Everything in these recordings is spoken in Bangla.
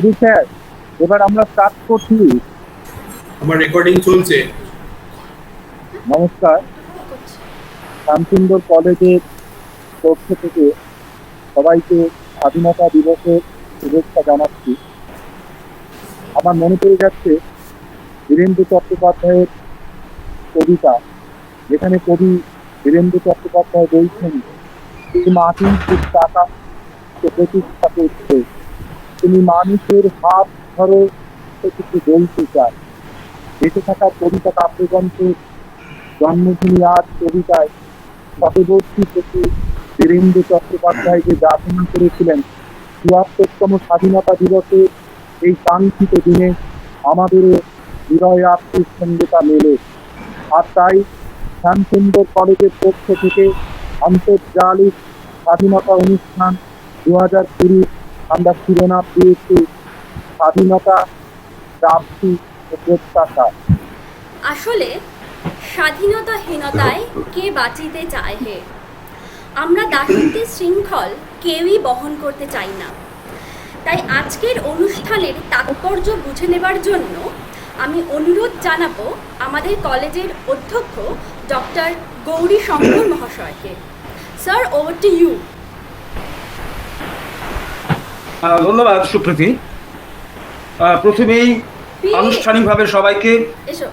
জি স্যার, এবার আমরা স্টার্ট করছি। আমার রেকর্ডিং চলছে। নমস্কার, শ্যামসুন্দর কলেজের পক্ষ থেকে সবাইকে স্বাধীনতা দিবসের শুভেচ্ছা জানাচ্ছি। আমার মনে পড়ে যাচ্ছে বীরেন্দ্র চট্টোপাধ্যায়ের কবিতা, যেখানে কবি বীরেন্দ্র চট্টোপাধ্যায় বলছেন, তুমি মাটির আকাশকে প্রতিষ্ঠা করছে, তুমি মানুষের হাত ধরো, কিছু বলতে চায়। বেঁচে থাকা কবিতা কাব্যগ্রন্থের জন্মভূমি আজ কবিতায় শতবর্ষী থেকে বীরেন্দ্র চট্টোপাধ্যায়কে যাপনা করেছিলেন ৭৪তম স্বাধীনতা দিবসে এই কাঙ্ক্ষিত দিনে আমাদেরও হৃদয় আত্মীয়তা মেলে। আর তাই শ্যামসুন্দর কলেজের পক্ষ থেকে আন্তর্জালিক স্বাধীনতা অনুষ্ঠান ২০২০ আমরা শিরোনাম দিয়েছি স্বাধীনতা, প্রাপ্তি ও প্রত্যাশা। আসলে স্বাধীনতাহীনতায় কে বাঁচিতে চায় হে? আমরা দাসত্বের শৃঙ্খল কেউই বহন করতে চাই না। তাই আজকের অনুষ্ঠানের তাৎপর্য বুঝে নেবার জন্য আমি অনুরোধ জানাবো আমাদের কলেজের অধ্যক্ষ ডক্টর গৌরী শঙ্কর মহাশয়কে। Sir, over to you. ধন্যবাদ সুপ্রীতি। প্রথমেই আনুষ্ঠানিকভাবে সবাইকে এসো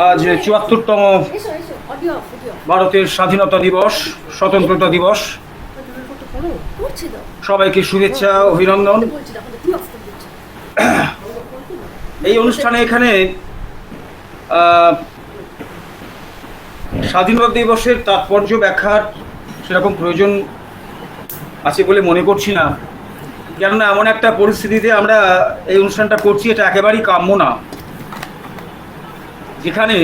আজ ৭৪তম এসো এসো অডিও অডিও ভারতের স্বাধীনতা দিবস, স্বতন্ত্রতা দিবস, করছি তো সবাইকে শুভেচ্ছা ও অভিনন্দন। বলছি তখন তুমি অস্ত বলছো। এই অনুষ্ঠানে এখানে স্বাধীনতা দিবসের তাৎপর্য ব্যাখ্যার সেরকম প্রয়োজন আছে বলে মনে করছি না, কেননা এমন একটা পরিস্থিতিতে আমরা এই অনুষ্ঠানটা করছি, এটা একেবারেই কাম্য না। যেখানে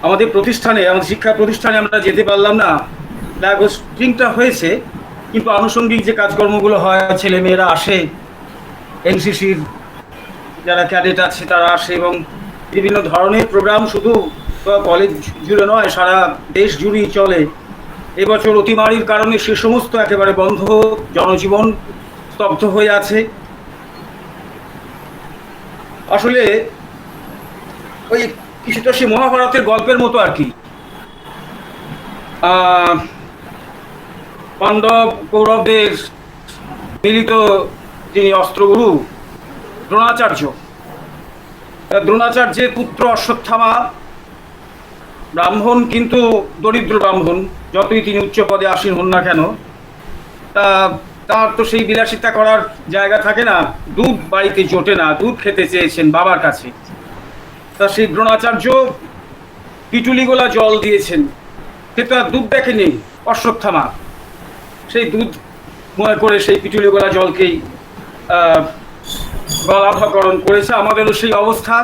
আমাদের প্রতিষ্ঠানে, আমাদের শিক্ষা প্রতিষ্ঠানে আমরা যেতে পারলাম না, ফ্ল্যাগ হোস্টিংটা হয়েছে, কিন্তু আনুষঙ্গিক যে কাজকর্মগুলো হয়, ছেলে মেয়েরা আসে, এনসিসির যারা ক্যাডেট আছে তারা আসে, এবং বিভিন্ন ধরনের প্রোগ্রাম শুধু কলেজ জুড়ে নয়, সারা দেশ জুড়েই চলে। এবছর অতিমারির কারণে সে সমস্ত একেবারে বন্ধ, জনজীবন স্তব্ধ হয়ে আছে। আসলে ওই কিছুটা সে মহাভারতের গল্পের মতো আর কি। পাণ্ডব কৌরবদের মিলিত যিনি অস্ত্রগুরু দ্রোণাচার্যের পুত্র অশ্বত্থামা ব্রাহ্মণ, কিন্তু দরিদ্র ব্রাহ্মণ, যতই তিনি উচ্চ পদে আসীন হন না কেন, তার তো সেই বিলাসিতা করার জায়গা থাকে না, দুধ বাড়িতে জোটে না, দুধ খেতে চেয়েছেন বাবার কাছে। তা সেই দ্রোণাচার্য পিটুলিগোলা জল দিয়েছেন, কিন্তু আর দুধ দেখেনি অশ্বত্থামা। সেই দুধ মনে করে সেই পিটুলিগোলা জলকেই গলাধকরণ করেছে। আমাদেরও সেই অবস্থা।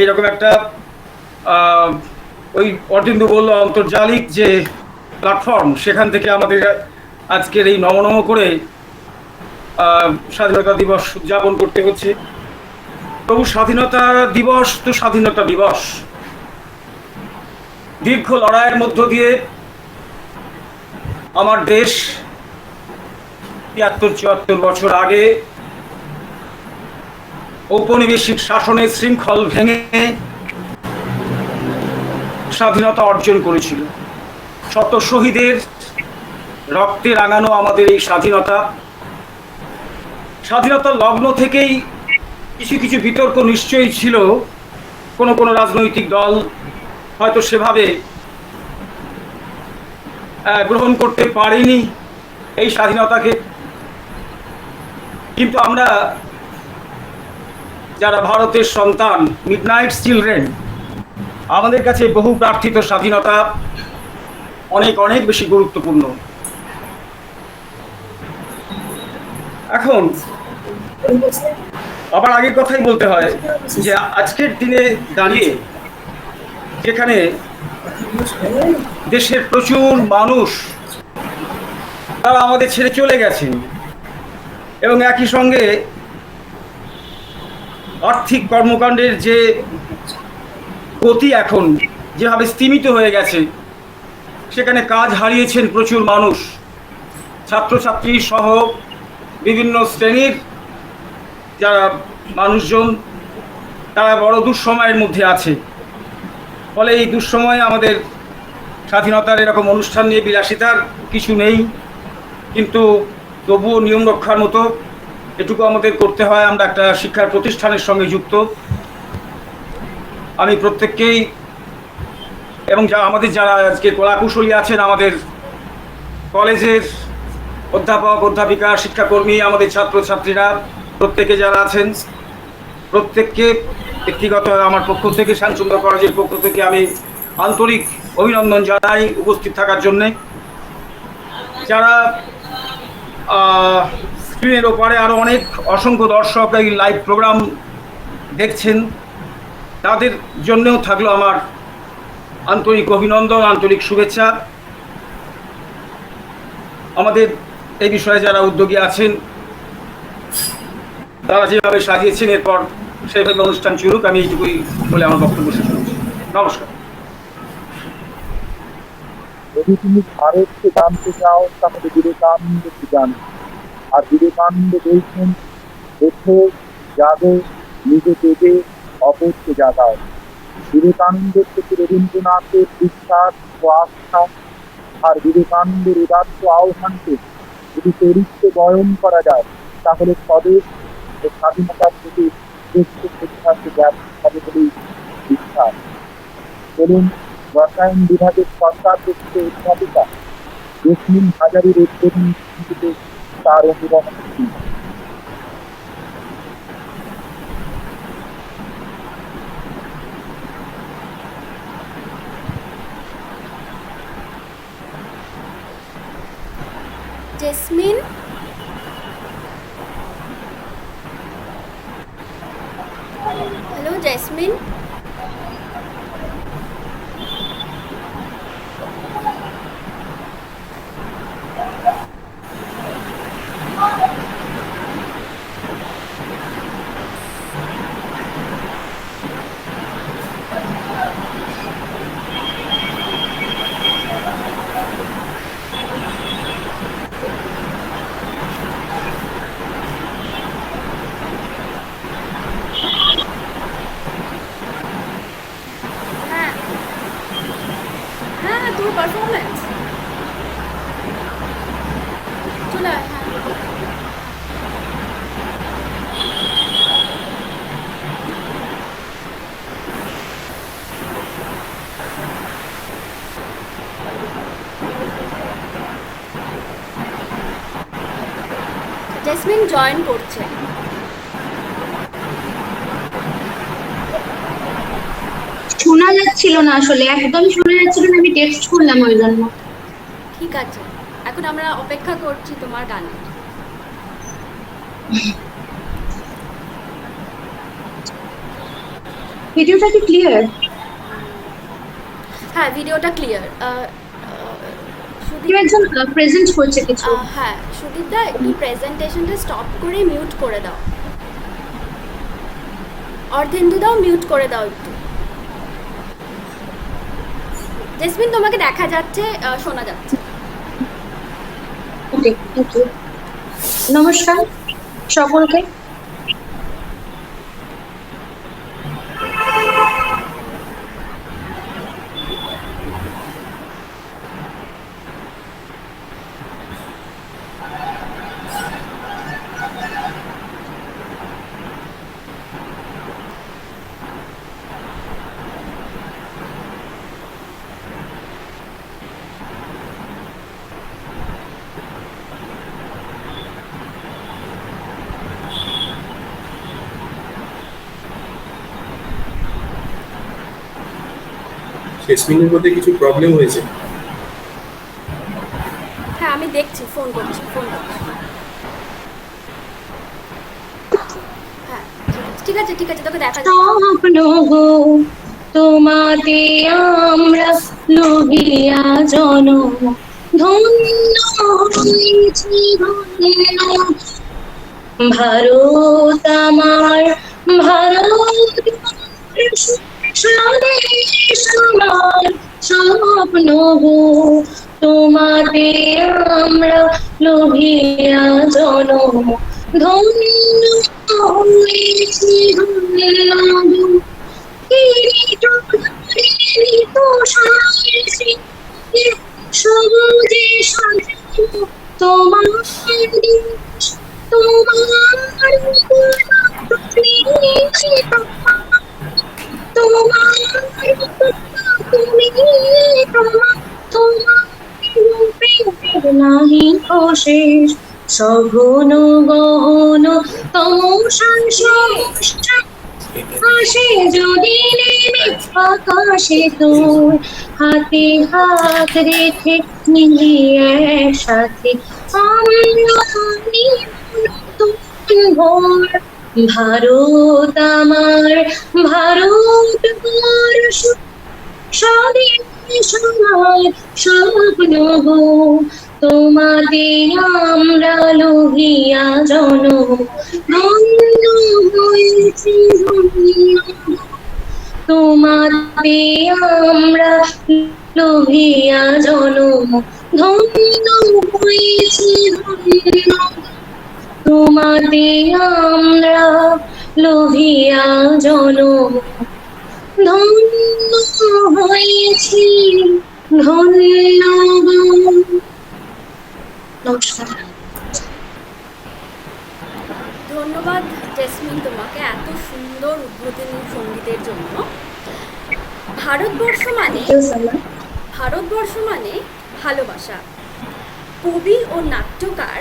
এইরকম একটা ওই অর্জুনদু বলল আন্তর্জালিক যে প্ল্যাটফর্ম, সেখান থেকে আমাদের আজকের এই নমনম করে স্বাধীনতা দিবস উদযাপন করতে হচ্ছে। তবু স্বাধীনতা দিবস তো স্বাধীনতা দিবস। দীর্ঘ লড়াইয়ের মধ্য দিয়ে আমার দেশ ৭৩-৭৪ বছর আগে ঔপনিবেশিক শাসনের শৃঙ্খল ভেঙে স্বাধীনতা অর্জন করেছিল। শত শহীদের রক্তে রাঙানো আমাদের এই স্বাধীনতার লগ্ন থেকেই কিছু কিছু বিতর্ক নিশ্চয়ই ছিল। কোনো কোনো রাজনৈতিক দল হয়তো সেভাবে গ্রহণ করতে পারেনি এই স্বাধীনতাকে, কিন্তু আমরা যারা ভারতের সন্তান, মিডনাইট চিলড্রেন, আমাদের কাছে বহু প্রার্থিত স্বাধীনতা অনেক অনেক বেশি গুরুত্বপূর্ণ। এখন আবার আগের কথাই বলতে হয় যে আজকের দিনে দাঁড়িয়ে যেখানে দেশের প্রচুর মানুষ তারা আমাদের ছেড়ে চলে গেছেন, এবং একই সঙ্গে আর্থিক কর্মকাণ্ডের যে গতি এখন যেভাবে স্তিমিত হয়ে গেছে, সেখানে কাজ হারিয়েছেন প্রচুর মানুষ, ছাত্রছাত্রী সহ বিভিন্ন শ্রেণীর যারা মানুষজন তারা বড় দুঃসময়ের মধ্যে আছে। ফলে এই দুঃসময়ে আমাদের স্বাধীনতার এরকম অনুষ্ঠান নিয়ে বিলাসিতার কিছু নেই, কিন্তু তবুও নিয়ম রক্ষার মতো এটুকু আমাদের করতে হয়। আমরা একটা শিক্ষার প্রতিষ্ঠানের সঙ্গে যুক্ত। আমি প্রত্যেককেই এবং আমাদের যারা আজকে কলাকুশলী আছেন, আমাদের কলেজের অধ্যাপক অধ্যাপিকা শিক্ষাকর্মী, আমাদের ছাত্রছাত্রীরা প্রত্যেকে যারা আছেন, প্রত্যেককে ব্যক্তিগত আমার পক্ষ থেকে, শ্যামসুন্দর কলেজের পক্ষ থেকে আমি আন্তরিক অভিনন্দন জানাই উপস্থিত থাকার জন্যে। যারা স্ক্রিনের ওপারে আরও অনেক অসংখ্য দর্শক এই লাইভ প্রোগ্রাম দেখছেন, তাদের জন্যেও থাকলো আমার আন্তরিক অভিনন্দন, আন্তরিক শুভেচ্ছা। আমাদের এই বিষয়ে যারা উদ্যোগী আছেন তারা যেভাবে সাজিয়েছেন, এরপর সেইভাবে অনুষ্ঠান চলুক, আমি এইটুকুই বলে আমার বক্তব্য শেষ করছি। নমস্কার। যদি তুমি ভারতকে জানতে চাও তাহলে বিবেকানন্দকে জানো। আর বিবেকানন্দ বলছেন, ওঠো, জাগো, নিজে জেগে অপরকে জাগাও। বিবেকানন্দের থেকে রবীন্দ্রনাথের বিশ্বাস ও আস্থা আর বিবেকানন্দের উদাত্ত আহ্বানকে যদি চরিত্রে বয়ন করা যায়, তাহলে স্বদেশ ও স্বাধীনতার প্রতি শ্রেষ্ঠ শ্রদ্ধাকে জ্ঞাপন হবে বলেই বিশ্বাস। চলুন রসায়ন বিভাগের সরকার প্রকৃত অধ্যাপিকা জেসমিন হাজারীর উদ্বোধনী স্মৃতিতে তার অনুরণন করি। Jasmine, hello jasmine. হ্যাঁ হ্যাঁ, তোর পারফরমেন্স চলে আয়। হ্যাঁ জেসমিন জয়েন করছে। শোনা যাচ্ছিল না, আসলে একদম শোনা যাচ্ছিল না, আমি টেক্সট করলাম ওই জন্য। ঠিক আছে, এখন আমরা অপেক্ষা করছি তোমার গানের। ভিডিওটা কি ক্লিয়ার? হ্যাঁ, ভিডিওটা ক্লিয়ার। কেউ একজন প্রেজেন্ট করছে কিছু। হ্যাঁ সুদীপদা, একটু প্রেজেন্টেশনটা স্টপ করে মিউট করে দাও। অর্ধেন্দুদাও মিউট করে দাও একটু। জেসমিন, তোমাকে দেখা যাচ্ছে, শোনা যাচ্ছে। ওকে, থ্যাংক ইউ। নমস্কার সকলকে। জেসমিনের মধ্যে কিছু প্রবলেম হয়েছে। হ্যাঁ আমি দেখছি, ফোন করছি। হ্যাঁ ঠিক আছে, তোকে দেখা যাচ্ছে। স্বপ্ন গো তোমাতে আমরা লোহিয়া জনম, ধন্য হয়েছি ধন্য ভারত আমার, ভারত স্বদেশ আমার। স্বপ্ন গো তোমাতে আমরা লোভিয়া জনম ধন্য হয়েছি ধন্য কিরীট ধারিত সাহসী সবুজে সাজানো তোমার দেশ, তোমার তোমার তুমি তোমার রূপের নাহি অশেষ সঘন গহন তমসান সমস্যা আসে যদি নেমে আকাশে তোর হাতে হাত রেখে মিলিয়ে একসাথে আমরা ভোর ভারত আমার ভারত বর্ষ স্বাধীন সময় স্বপ্ন গো তোমাতে আমরা লোহিয়া জনম ধন্য হয়েছি ধন্য তোমাতে আমরা লোহিয়া জনম ধন্য হয়েছি ধন্য তোমাতে আমরা লোহিয়া জনম ধন্য হয়েছি ধন্য। নমস্কার। ধন্যবাদ জেসমিন তোমাকে এত সুন্দর উদ্বোধনী সঙ্গীতের জন্য। ভারতবর্ষ মানে ভালোবাসা। কবি ও নাট্যকার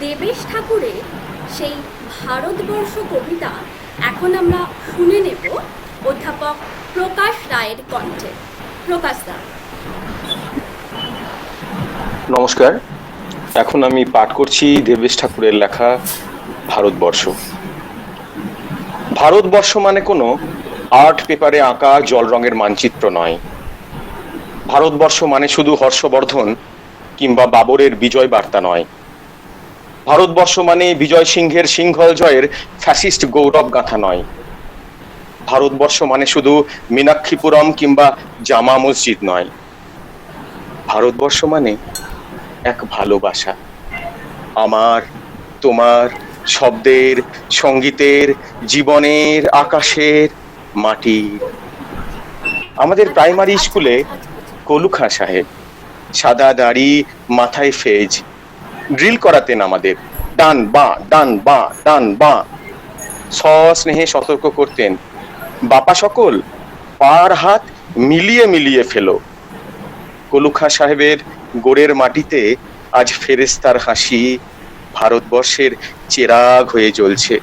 দেবেশ ঠাকুরের সেই ভারতবর্ষ কবিতা এখন আমরা শুনে নেব অধ্যাপক প্রকাশ রায়ের কণ্ঠে। প্রকাশ দা। নমস্কার, এখন আমি পাঠ করছি দেবেশ ঠাকুরের লেখা ভারতবর্ষ। ভারতবর্ষ মানে কোনো আর্ট পেপারে আঁকা জল রঙের মানচিত্র নয়। ভারতবর্ষ মানে শুধু হর্ষবর্ধন কিংবা বাবরের বিজয় বার্তা নয়। ভারতবর্ষ মানে বিজয় সিংহের সিংহল জয়ের ফ্যাসিস্ট গৌরব গাথা নয়। ভারতবর্ষ মানে শুধু মীনাক্ষীপুরম কিংবা জামা মসজিদ নয়। ভারতবর্ষ মানে এক ভালোবাসা, আমার, তোমার, শব্দের, সঙ্গীতের, জীবনের, আকাশের, মাটির। আমাদের প্রাইমারি স্কুলে কলু খাঁ সাহেব সাদা দাড়ি, মাথায় ফেজ, ড্রিল করাতেন আমাদের, ডান বাঁ ডান বাঁ ডান বাঁ। সস্নেহে সতর্ক করতেন, বাপা সকল পার হাত মিলিয়ে মিলিয়ে ফেলো। কলু খাঁ সাহেবের গোড়ের মাটিতে আজ ফেরেস্তার হাসি ভারতবর্ষের চেরাগ হয়ে জ্বলছে।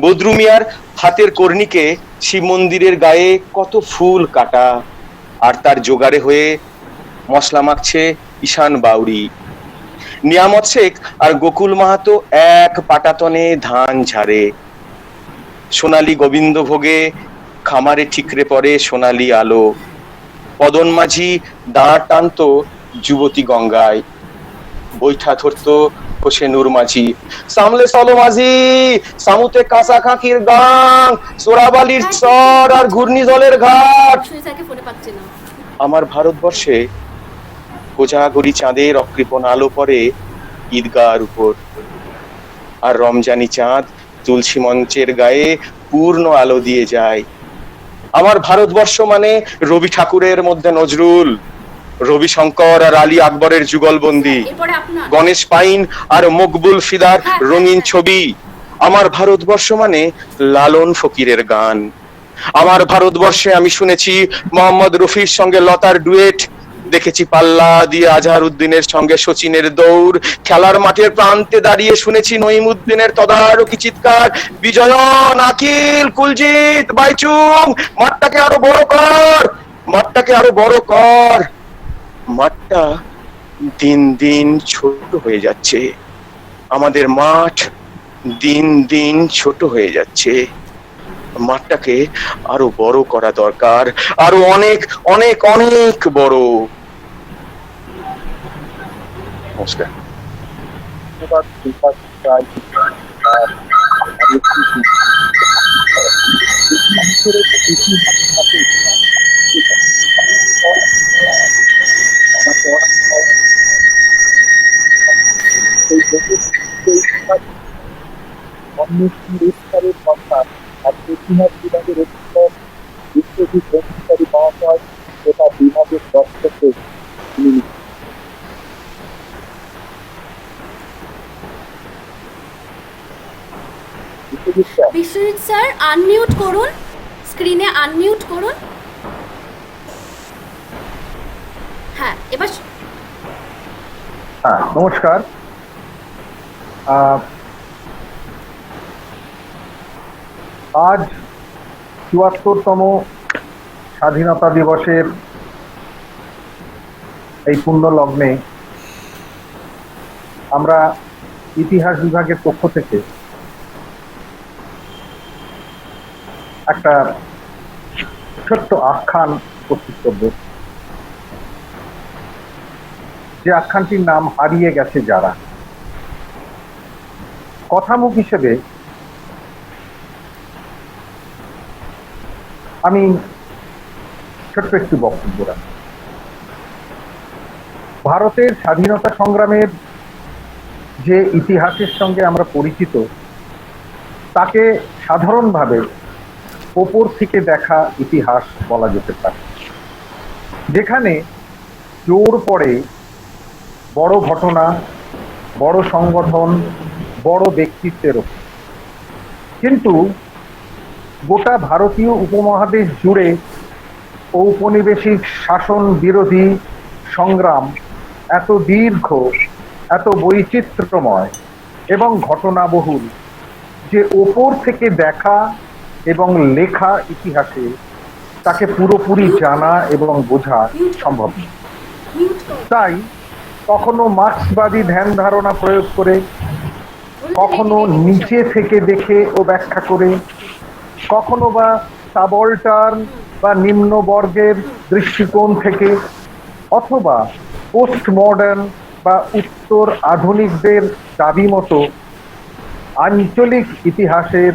বদরু মিয়ার হাতের কর্ণিকে শিব মন্দিরের গায়ে কত ফুল কাটা, আর তার জোগাড়ে হয়ে মশলা মাখছে ঈশান বাউরি। নিয়ামত শেখ আর গোকুল মাহাতো এক পাটাতনে ধান ঝাড়ে। সোনালী গোবিন্দ ভোগে খামারে ঠিকরে পড়ে সোনালী আলো। পদন মাঝি দাঁড় টানতো যুবতী গঙ্গায়, বৈঠা ধরতো হোসেনুর মাঝি। সামলে চলো মাঝি, সামুতে কাঁচা খাঁকির গাং, সোরাবালির চর আর ঘূর্ণি জলের ঘাট। আমার ভারতবর্ষে কোজাগরি চাঁদের অকৃপণ আলো পড়ে ঈদগার উপর, আর রমজানি চাঁদ তুলসী মঞ্চের গায়ে পূর্ণ আলো দিয়ে যায়। আমার ভারতবর্ষ মানে রবি ঠাকুরের মধ্যে নজরুল, রবি শঙ্কর আর আলী আকবরের যুগলবন্দি, গণেশ পাইন আর মকবুল ফিদার রঙিন ছবি। আমার ভারতবর্ষ মানে লালন ফকিরের গান। আমার ভারতবর্ষে আমি শুনেছি মোহাম্মদ রফির সঙ্গে লতার ডুয়েট, দেখেছি পাল্লা দিয়ে আজহারউদ্দিনের সঙ্গে সচিনের দৌড়, খেলার মাঠের প্রান্তে দাঁড়িয়ে শুনেছি নঈমুদ্দিনের তদারকি চিৎকার, বিজয়ন, আকিল, কুলজিৎ, বাইচুং, মাঠটাকে আরো বড় কর, মাঠটাকে আরো বড় কর। মাঠটা দিন দিন ছোট হয়ে যাচ্ছে, আমাদের মাঠ দিন দিন ছোট হয়ে যাচ্ছে। মাঠটাকে আরো বড় করা দরকার, আরো অনেক অনেক অনেক বড়। নমস্কার। ধন্যবাদ প্রকাশ রায়। অন্বেষণের স্তরের কথা আর ইতিহাস বিভাগের অধিকার বিশ্বজিৎ অধিকারী মহাশয় তথা বিভাগের দর্শককে তিনি বিশ্বজিৎ স্যার আনমিউট করুন, স্ক্রিনে আনমিউট করুন। হ্যাঁ, এবার হ্যাঁ, নমস্কার। আজ ৭৪তম স্বাধীনতা দিবসের এই পুণ্য লগ্নে আমরা ইতিহাস বিভাগের পক্ষ থেকে একটা ছোট্ট আখ্যান প্রস্তুত করব, যে আখ্যানটির নাম হারিয়ে গেছে যারা। কথামুখ হিসেবে আমি ছোট্ট একটি বক্তব্য রাখি। ভারতের স্বাধীনতা সংগ্রামের যে ইতিহাসের সঙ্গে আমরা পরিচিত, তাকে সাধারণভাবে ওপর থেকে দেখা ইতিহাস বলা যেতে পারে, যেখানে জোর পড়ে বড় ঘটনা, বড় সংগঠন, বড় ব্যক্তিত্বের ওপর। কিন্তু গোটা ভারতীয় উপমহাদেশ জুড়ে ঔপনিবেশিক শাসন বিরোধী সংগ্রাম এত দীর্ঘ, এত বৈচিত্র্যময় এবং ঘটনাবহুল যে ওপর থেকে দেখা এবং লেখা ইতিহাসে তাকে পুরোপুরি জানা এবং বোঝা সম্ভব নয়। তাই কখনো মার্ক্সবাদী ধ্যান ধারণা প্রয়োগ করে, কখনো নিচে থেকে দেখে ও ব্যাখ্যা করে, কখনো বা সাবঅল্টার্ন বা নিম্ন বর্গের দৃষ্টিকোণ থেকে, অথবা পোস্ট মডার্ন বা উত্তর আধুনিকদের দাবি মতো আঞ্চলিক ইতিহাসের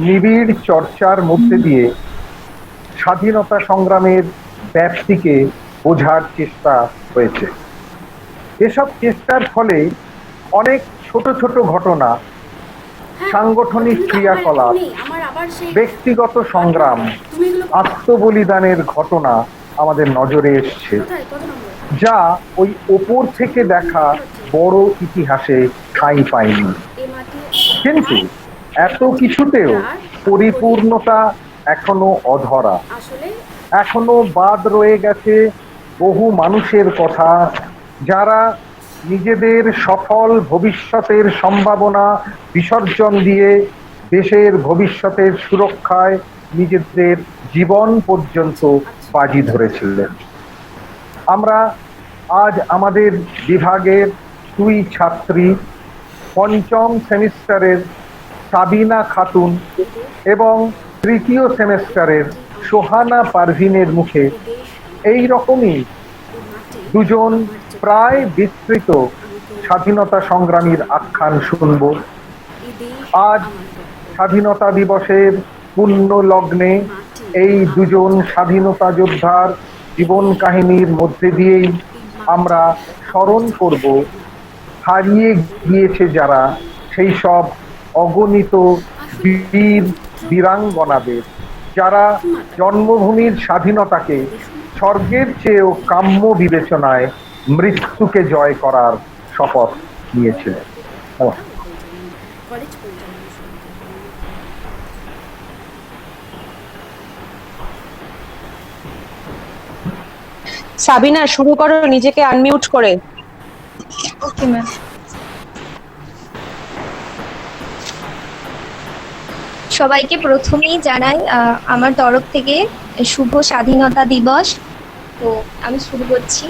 নিবিড় চর্চার মধ্যে দিয়ে স্বাধীনতা সংগ্রামের ব্যাপ্তিকে বোঝার চেষ্টা হয়েছে। এসব চেষ্টার ফলে অনেক ছোট ছোট ঘটনা, সাংগঠনিক ক্রিয়াকলাপ, ব্যক্তিগত সংগ্রাম, আত্মবলিদানের ঘটনা আমাদের নজরে এসছে, যা ওই ওপর থেকে দেখা বড় ইতিহাসে ঠাঁই পায়নি। কিন্তু এত কিছুতেও পরিপূর্ণতা এখনো অধরা। এখনো বাদ রয়ে গেছে বহু মানুষের কথা, যারা নিজেদের সফল ভবিষ্যতের সম্ভাবনা বিসর্জন দিয়ে দেশের ভবিষ্যতের সুরক্ষায় নিজেদের জীবন পর্যন্ত বাজি ধরেছিলেন। আমরা আজ আমাদের বিভাগের দুই ছাত্রী, পঞ্চম সেমিস্টারের সাবিনা খাতুন এবং তৃতীয় সেমিস্টারের সোহানা পারভিনের মুখে এই রকমই দুজন প্রায় বিস্তৃত স্বাধীনতা সংগ্রামীর আখ্যান শুনব। আজ স্বাধীনতা দিবসের পুণ্য লগ্নে এই দুজন স্বাধীনতা যোদ্ধার জীবন কাহিনীর মধ্যে দিয়েই আমরা স্মরণ করব হারিয়ে গিয়েছে যারা, সেই সব অগণিত বীর বীরাঙ্গনাদের, যারা জন্মভূমির স্বাধীনতাকে স্বর্গের চেয়েও কাম্য বিবেচনায় মৃত্যুকে জয় করার শপথ নিয়েছিলেন। সাবিনা, শুরু করো নিজেকে আনমিউট করে। Okay ma'am. সবাইকে প্রথমেই জানাই আমার তরফ থেকে শুভ স্বাধীনতা দিবস। তো আমি শুরু করছি।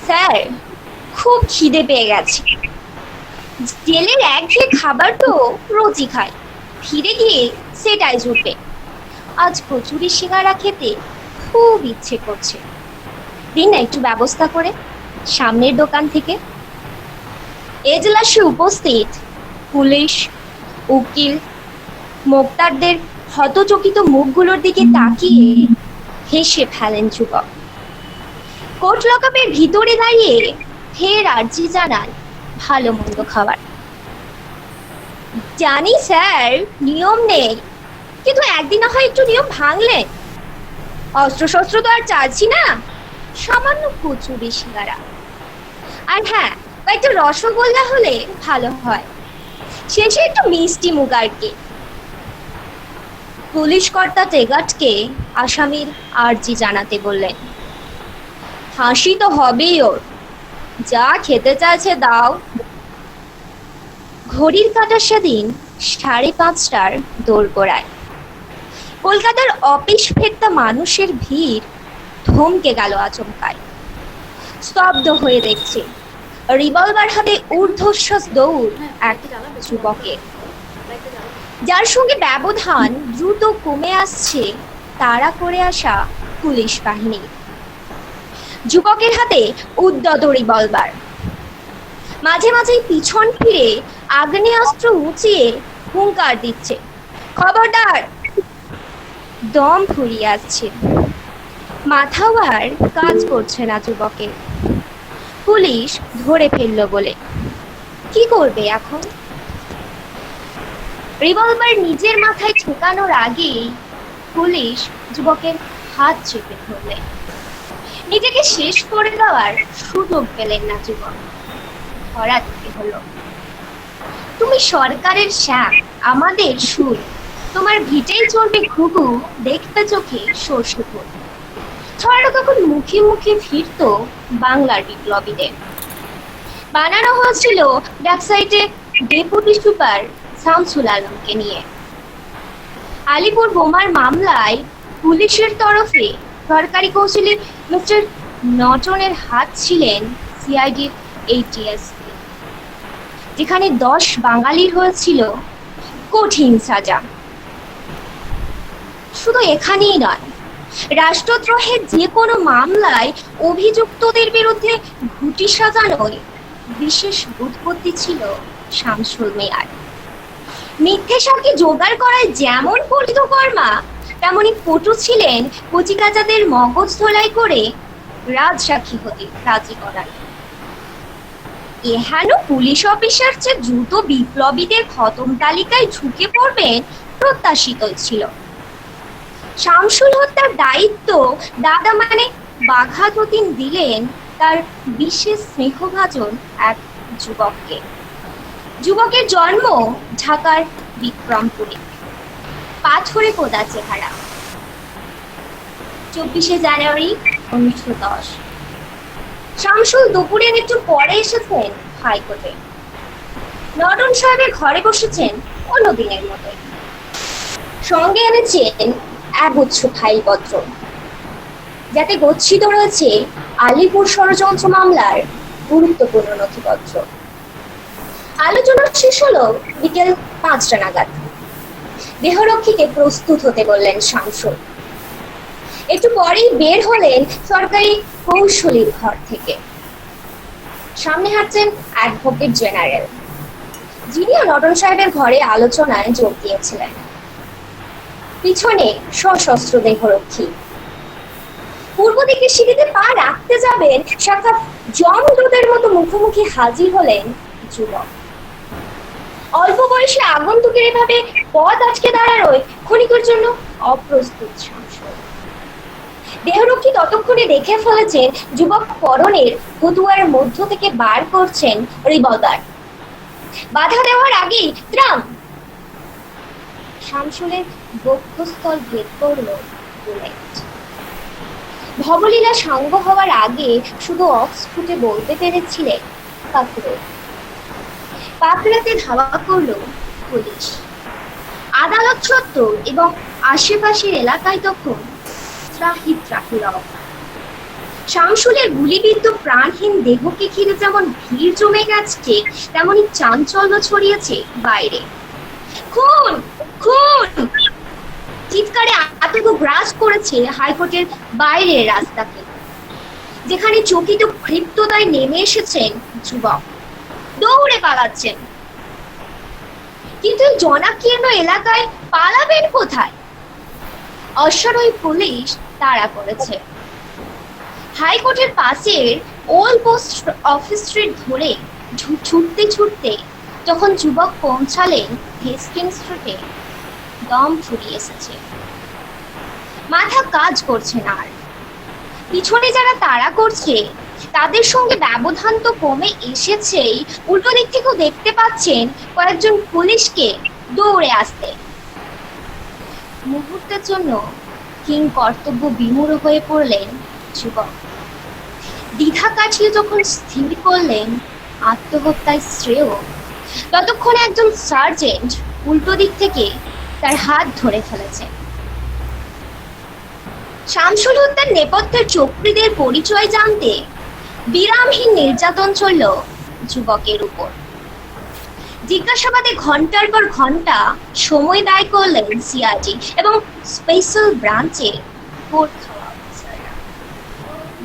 স্যার, খুব খিদে পেয়ে গেছে। জেলের একঘেয়ে খাবার তো রোজই খাই, ফিরে গিয়ে সেটাই জুটবে। আজ কচুরি সিঙ্গারা খেতে খুব ইচ্ছে করছে। দিন না একটু ব্যবস্থা করে সামনের দোকান থেকে। এজলাসে উপস্থিত পুলিশ, উকিল, মোক্তারদের হতচকিত মুখগুলোর দিকে তাকিয়ে হেসে ফেলেন যুবক। কোর্ট লকআপের ভিতরে দাঁড়িয়ে ফের আর্জি জানান ভালো মন্দ খাবার। জানি স্যার নিয়ম নেই, কিন্তু একদিন না হয় একটু নিয়ম ভাঙলেন। অস্ত্র শস্ত্র তো আর চাচ্ছি না, সামান্য কচুরি সিঙ্গারা। আর হ্যাঁ, একটু রসগোল্লা হলে ভালো হয়, শেষে একটু মিষ্টি মুখ আর কি। পুলিশ কর্তা টেগাটকে আসামির আর্জি জানাতে বললেন। হাসি তো হবেই ওর, যা খেতে চাইছে দাও। ঘড়ির কাঁটা সেদিন 5:30টার দোরগোড়ায়। কলকাতার অফিস ফেরতা মানুষের ভিড় থমকে গেল আচমকায়। স্তব্ধ হয়ে দেখছে রিভলভার হাতে ঊর্ধ্বশ্বাস দৌড় এক যুবকের, যার সঙ্গে ব্যবধান দ্রুত কমে আসছে তাড়া করে আসা পুলিশ বাহিনী। যুবকের হাতে উদ্যত রিভলভার, মাঝে মাঝেই পিছন ফিরে আগ্নেয়াস্ত্র উঁচিয়ে হুঙ্কার দিচ্ছে, খবরদার। দম ফুরিয়ে আসছে, মাথাও আর কাজ করছে না যুবকের। পুলিশ ধরে ফেললো বলে কি করবে এখন? রিভলভার নিজের মাথায় ঠেকানোর আগেই পুলিশ যুবকের হাত চেপে ধরলে। নিজেকে শেষ করে দেওয়ার সুযোগ পেলেন না যুবক, ধরা দিতে হলো। তুমি সরকারের শ্যাম, আমাদের সুর, তোমার ভিটেই চলবে ঘুঘু, দেখতে চোখে সর্ষে ফুল। ছড়ানো তখন মুখে মুখে ফিরত বাংলার বিপ্লবীদের। বানানো হয়েছিল ওয়েবসাইটে ডেপুটি সুপার শামসুল আলমকে নিয়ে। আলিপুর বোমার মামলায় পুলিশের তরফে সরকারি কৌশলী মিস্টার নটনের হাত ছিলেন সিআইডির ATSP, যেখানে 10 বাঙালির হয়েছিল কঠিন সাজা। শুধু এখানেই নয়, রাষ্ট্রদ্রোহের যে কোনো মামলায় অভিযুক্তদের বিরুদ্ধে ঘুঁটি সাজানোয় বিশেষ বুৎপত্তি ছিল শামসুল মিয়ার। মিথ্যে সাক্ষী জোগাড় করায় যেমন পরিতকর্মা, তেমনি পটু ছিলেন কচিকাচাদের মগজ ধোলাই করে রাজসাক্ষী হতে রাজি করার। এহেন পুলিশ অফিসার যে দ্রুত বিপ্লবীদের খতম তালিকায় ঝুঁকে পড়বেন প্রত্যাশিতই ছিল। শামসুল হত্যার দায়িত্ব দাদা মানে বাঘা যতীন দিলেন তার বিশেষ স্নেহভাজন এক যুবককে। যুবকের জন্ম ঢাকার বিক্রমপুরে, পাথরে কোদা চেহারা। 24শে জানুয়ারি 1910। শামসুল দুপুরের একটু পরে এসেছেন হাইকোর্টে। নটন সাহেবের ঘরে বসেছেন অন্যদিনের মতোই। সঙ্গে এনেছেন একগুচ্ছ ফাইলপত্র, যাতে গচ্ছিত রয়েছে আলিপুর ষড়যন্ত্র মামলার গুরুত্বপূর্ণ নথিপত্র। আলোচনা শেষ হলো বিকেল 5টা নাগাদ। দেহরক্ষীকে প্রস্তুত হতে বললেন শামসুল। একটু পরেই বের হলেন সরকারি কৌশলীর ঘর থেকে। সামনে হাঁটছেন অ্যাডভোকেট জেনারেল, যিনিও নটন সাহেবের ঘরে আলোচনায় যোগ দিয়েছিলেন। পিছনে সশস্ত্র দেহরক্ষী। পূর্ব দিকে সিঁড়িতে পা রাখতে যাবেন, সাক্ষাৎ যমদূতের মতো মুখোমুখি হাজির হলেন যুবক। অল্প বয়সে আগন্তুকের এভাবে পথ আটকে দাঁড়ানোয় ক্ষণিকের জন্য অপ্রস্তুত শামসুল। দেহরক্ষী ততক্ষণে দেখে ফেলেছেন যুবক পরনের ফতুয়ার মধ্য থেকে বার করছেন রিভলভার। বাধা দেওয়ার আগেই ত্রাম! শামসুলের বক্ষস্থল ভেদ করল বুলেট। ভবলীলা সাঙ্গ হওয়ার আগে শুধু অক্সফুটে বলতে পেরেছিলেন কাকরো। পাকড়াতে ধাওয়া করল পুলিশ। আদালত চত্বর এবং আশেপাশের এলাকায় তখন ত্রাহি ত্রাহি রব। শামসুলের গুলিবিদ্ধ প্রাণহীন দেহকে ঘিরে যেমন ভিড় জমে গেছে, তেমনি চাঞ্চল্য ছড়িয়েছে বাইরে। খুন খুন চিৎকারে আতঙ্ক গ্রাস করেছে হাইকোর্টের বাইরের রাস্তাকে, যেখানে চকিত ক্ষিপ্ততায় নেমে এসেছেন যুবক। দৌড়ে পালাচ্ছেন, কিন্তু জনাকীর্ণ এলাকায় পালাবেন কোথায়? অশ্বারোহী পুলিশ তাড়া করেছে। হাইকোর্টের পাশের ওল্ড পোস্ট অফিস স্ট্রিট ধরে ছুটতে ছুটতে যখন যুবক পৌঁছালেন হেস্টিং স্ট্রিটে, দম ফুরিয়ে এসেছে, মাথা কাজ করছে না আর। পিছনে যারা তাড়া করছে তাদের সঙ্গে ব্যবধান তো কমে এসেছেই, উল্টো দিক থেকেও দেখতে পাচ্ছেন কয়েকজন পুলিশকে দৌড়ে আসতে। মুহূর্তের জন্য কিং কর্তব্য বিমূঢ় হয়ে পড়লেন যুবক। দ্বিধা কাটিয়ে যখন স্থির করলেন আত্মহত্যায় শ্রেয়, ততক্ষণে একজন সার্জেন্ট উল্টো দিক থেকে তার হাত ধরে ফেলেছে। শামসুল হত্যার নেপথ্যের চক্রীদের পরিচয় জানতে বিরামহীন নির্যাতন চলল যুবকের উপর। জিজ্ঞাসাবাদে ঘন্টার পর ঘন্টা সময় ব্যয় করলেন সিআইডি এবং স্পেশাল ব্রাঞ্চের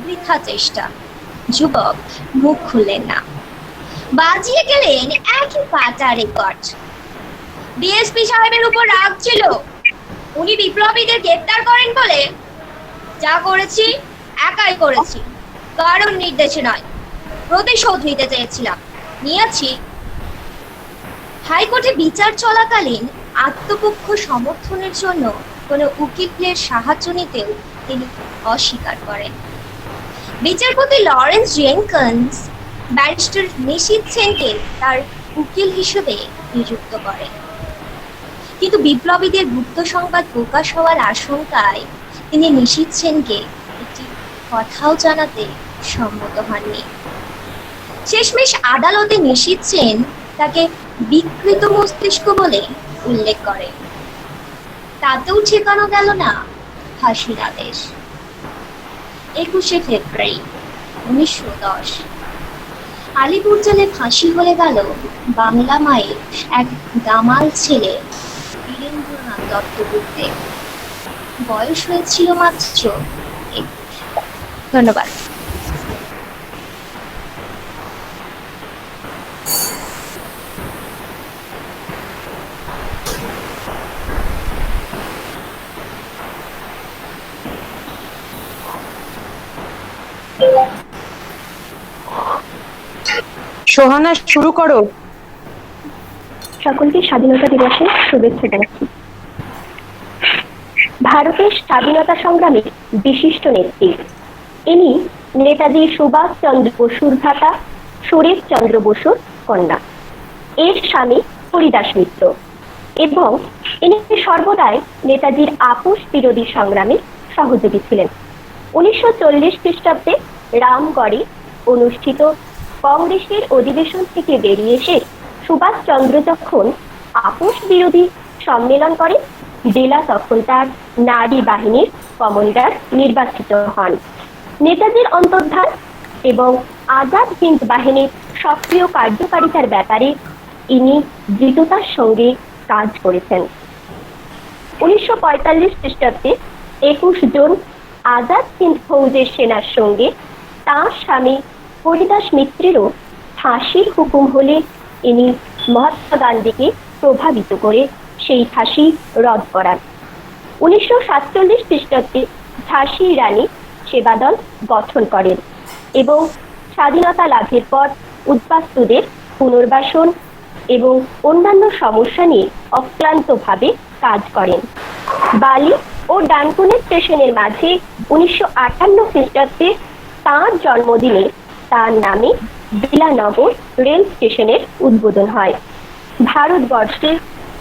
বৃথা চেষ্টা। যুবক মুখ খুললেন না, বাজিয়ে গেলেন একই পাটা রেকর্ড। ডিএসপি সাহেবের উপর রাগ ছিল, উনি বিপ্লবীদের গ্রেপ্তার করেন বলে যা করেছি একাই করেছি, কারণ নির্দেশে নয়, প্রতিশোধ নিতে চেয়েছিলাম, নিয়েছি। হাইকোর্টে বিচার চলাকালীন আত্মপক্ষ সমর্থনের জন্য কোনো উকিলের সাহায্য নিতেও তিনি অস্বীকার করেন। বিচারপতি লরেন্স জেনকিন্স ব্যারিস্টার নিশীথ সেনকে তার উকিল হিসেবে নিযুক্ত করেন, কিন্তু বিপ্লবীদের গুপ্ত সংবাদ প্রকাশ হওয়ার আশঙ্কায় তিনি নিশীথ সেনকে একটি কথাও জানাতে সম্মত হননি। শেষমেশ আদালতে নিশীথ সেন তাকে বিকৃত মস্তিষ্ক বলে উল্লেখ করে। তাতেও ঠেকানো গেল না ফাঁসির আদেশ। 21শে ফেব্রুয়ারি 1910 আলিপুর জেলে ফাঁসি হয়ে গেল বাংলা মায়ের এক দামাল ছেলে বীরেন্দ্রনাথ দত্তগুপ্তের। বয়স হয়েছিল মাত্র 21। ধন্যবাদ। সোহানা, শুরু করো। সকলকে স্বাধীনতা দিবসের শুভেচ্ছা জানাচ্ছি। ভারতের স্বাধীনতা সংগ্রামে বিশিষ্ট নেত্রী ইনি নেতাজি সুভাষ চন্দ্র বসুর ভ্রাতা সুরেশ চন্দ্র বসুর কন্যা। এর স্বামী হরিদাস মিত্র এবং ইনি সর্বদাই নেতাজির আপোষ বিরোধী সংগ্রামে সহযোগী ছিলেন। 1940 খ্রিস্টাব্দে রামগড়ে অনুষ্ঠিত কংগ্রেসের অধিবেশন থেকে বেরিয়ে এসে সুভাষচন্দ্র যখন আপোষ বিরোধী সম্মেলন করেন, বেলা তখন তার নারী বাহিনীর কমান্ডার নির্বাচিত হন। নেতাজির অন্তর্ধান এবং আজাদ হিন্দ বাহিনীর সক্রিয় কার্যকারিতার ব্যাপারে ইনি দৃঢ়তার সঙ্গে কাজ করেছেন। 1945 খ্রিস্টাব্দে 21 জুন আজাদ হিন্দ ফৌজের সেনার সঙ্গে তাঁর স্বামী হরিদাস মিত্রেরও ফাঁসির হুকুম হলে ইনি মহাত্মা গান্ধীকে প্রভাবিত করে সেই ফাঁসি রদ করান। 1947 খ্রিস্টাব্দে ঝাঁসির রানী সেবাদল গঠন করেন এবং স্বাধীনতা লাভের পর উদ্বাস্তুদের পুনর্বাসন এবং অন্যান্য সমস্যা নিয়ে অক্লান্তভাবে কাজ করেন। বালি ও ডানকুনি স্টেশনের মাঝে 1958 খ্রিস্টাব্দে তাঁর জন্মদিনে তার নামে বিলানগর রেল স্টেশনের উদ্বোধন হয়। ভারতবর্ষে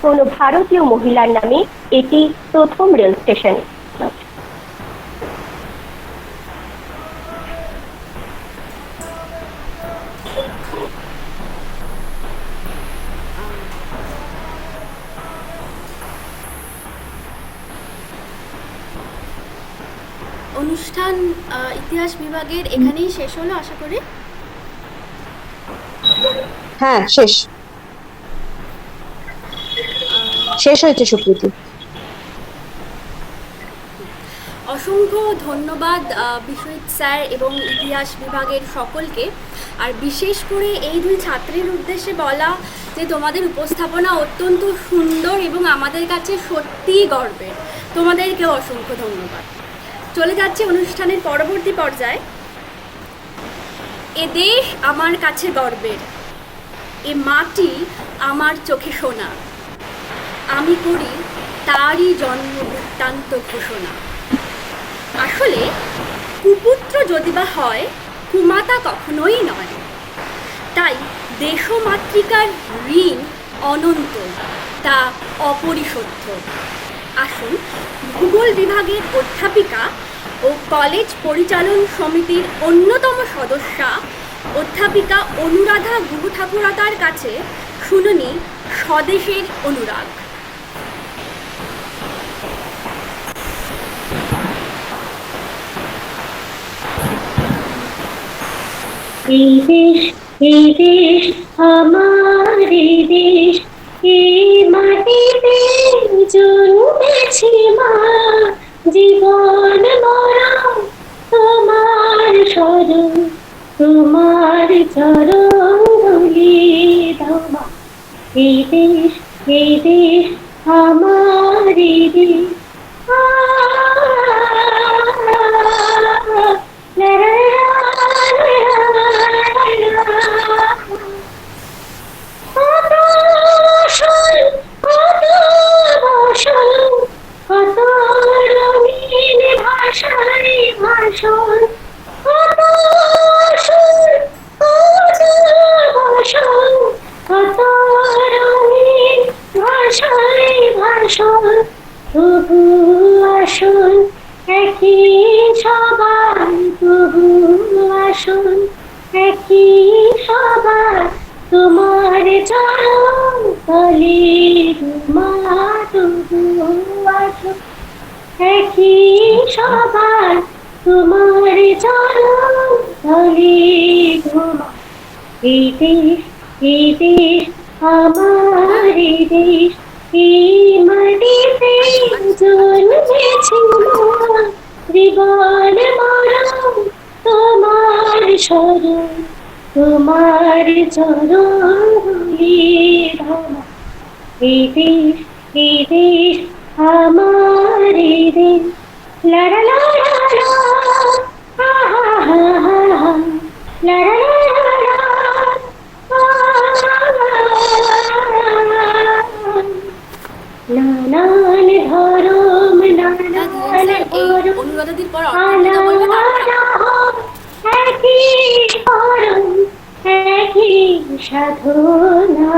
কোনো ভারতীয় মহিলার নামে এটি প্রথম রেল স্টেশন। অনুষ্ঠান ইতিহাস বিভাগের এখানেই শেষ হলো আশা করি। হ্যাঁ, শেষ হয়েছে সুপ্রীতি। অসংখ্য ধন্যবাদ বিশ্বজিৎ স্যার এবং ইতিহাস বিভাগের সকলকে। আর বিশেষ করে এই দুই ছাত্রীর উদ্দেশ্যে বলা যে তোমাদের উপস্থাপনা অত্যন্ত সুন্দর এবং আমাদের কাছে সত্যিই গর্বের। তোমাদেরকেও অসংখ্য ধন্যবাদ। চলে যাচ্ছে অনুষ্ঠানের পরবর্তী পর্যায়ে। এ দেশ আমার কাছে গর্বের, এ মাটি আমার চোখে সোনা, আমি করি তারই জন্ম বৃত্তান্ত ঘোষণা। আসলে কুপুত্র যদি বা হয়, কুমাতা কখনোই নয়। তাই দেশমাতৃকার ঋণ অনন্ত, তা অপরিশোধ্য। আসুন ভূগোল বিভাগের অধ্যাপিকা ও কলেজ পরিচালন সমিতির অন্যতম সদস্যা অধ্যাপিকা অনুরাধা গুহঠাকুরতার কাছে শুনুনি স্বদেশের অনুরাগ। এই দেশ আমার এই দেশ, এই মাটিতে জন্মেছি মা, জীবন মরণ তোমার শরণ, তোমার চরণ ধুলি দাও মা। এই দেশ আমার এই দেশ, কত রঙিন ভাষায় ভাষণ, কত সুর, কত ভাষণ, কত রঙিন ভাষায় ভাষণ, তবু আসন একই সবার, তবু আসন একই সবার, তোমার চরণ তলে মা, তবু আসন একই সবার, তোমার চরণ তলে মা। এই দেশ আমার এই দেশ, এই মাটিতে জন্মেছি মা, জীবন মরণ তোমার শরণ, তোমার চরণ ধুলি দাও মা। এই দেশ আমার এই দেশ, লা লা লা লা, হা হা হা হা হা, লা লা লা লা, নানান ধরম নানান ধরম, অনুরাধাদির পর একই ধরম একই সাধনা,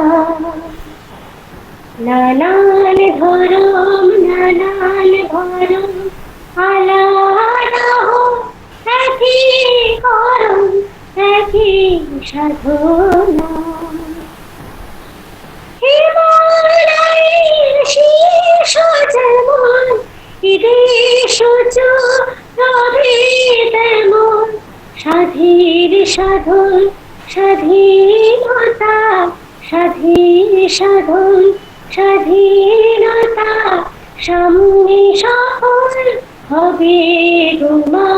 নানান ধরম নানান ধরম, আলাদা একই ধরম একই সাধনা। হিমালয়ের শীর্ষ যেমন, দেশ রবি তেমন, স্বাধীর সাধন স্বাধীনতা, স্বাধীর সাধন স্বাধীনতা, সামনে সফল হবে গোমা,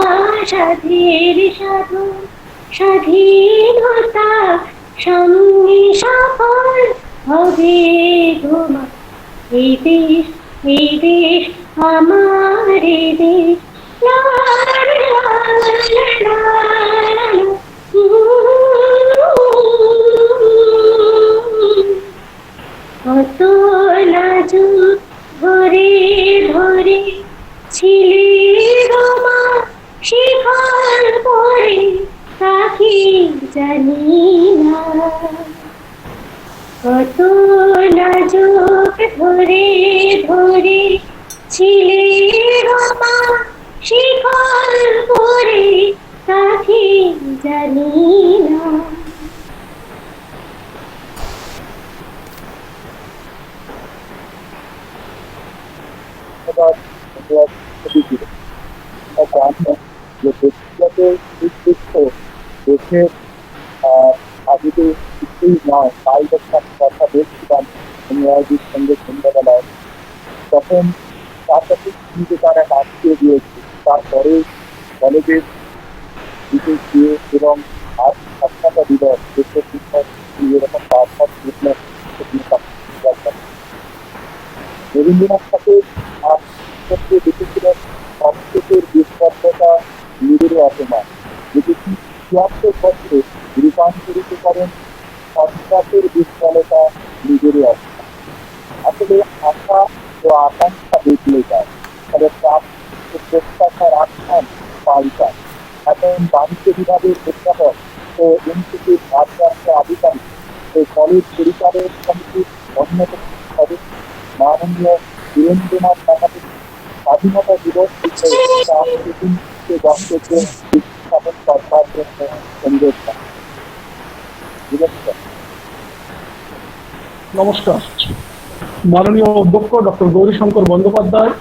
স্বাধীর সাধন স্বাধীনতা, সামনে সফল হবে গোমা। এই দেশ আমার এই দেশ, লা লা লা লা, কত লাজুক ধরে ধরে ছিলে গোমা, শিখার পরে তাকে জানি না, কত লাজুক ধরে ধরে ছিলে গোমা, শিখার পরে তাকে জানি না। দেশের আগে তো কিছুই নয়, তাই যখন আমি কথা বলছিলাম অনুরাগীর সঙ্গে সন্ধ্যাবেলায়, তখন তার কাছে কিন্তু তারা আটকে দিয়েছে। তারপরে কলেজের বিশেষ দিয়ে এবং আজ স্বাধীনতা দিবস দেশের শিক্ষক এরকম বারবার দেখলেন। রবীন্দ্রনাথ ঠাকুর আর দেখেছিলেন সংস্কৃতের বিস্পর্ধতা নিজেরও অপমান, দেখেছি বছরে রূপান্তরিত করেন সন্ত্রাসের বিফলতা নিজেরই অবস্থা। আসলে আশা ও আকাঙ্ক্ষা বদলে যায়, তবে প্রত্যাশার আখ্যান পাল্টায়। এখন বাণিজ্য বিভাগের প্রেক্ষাপট ও ইনস্টিটিউট ভারপ্রাপ্ত আধিকারিক ও কলেজ পরিচালক সমিতির অন্যতম সদস্য মাননীয় বীরেন্দ্রনাথ বাহাদুর স্বাধীনতা দিবস বিষয়ে বক্তব্য স্থাপন করবার জন্য অনুরোধ করেন। নমস্কার। মাননীয় অধ্যক্ষ ডক্টর গৌরীশঙ্কর বন্দ্যোপাধ্যায়,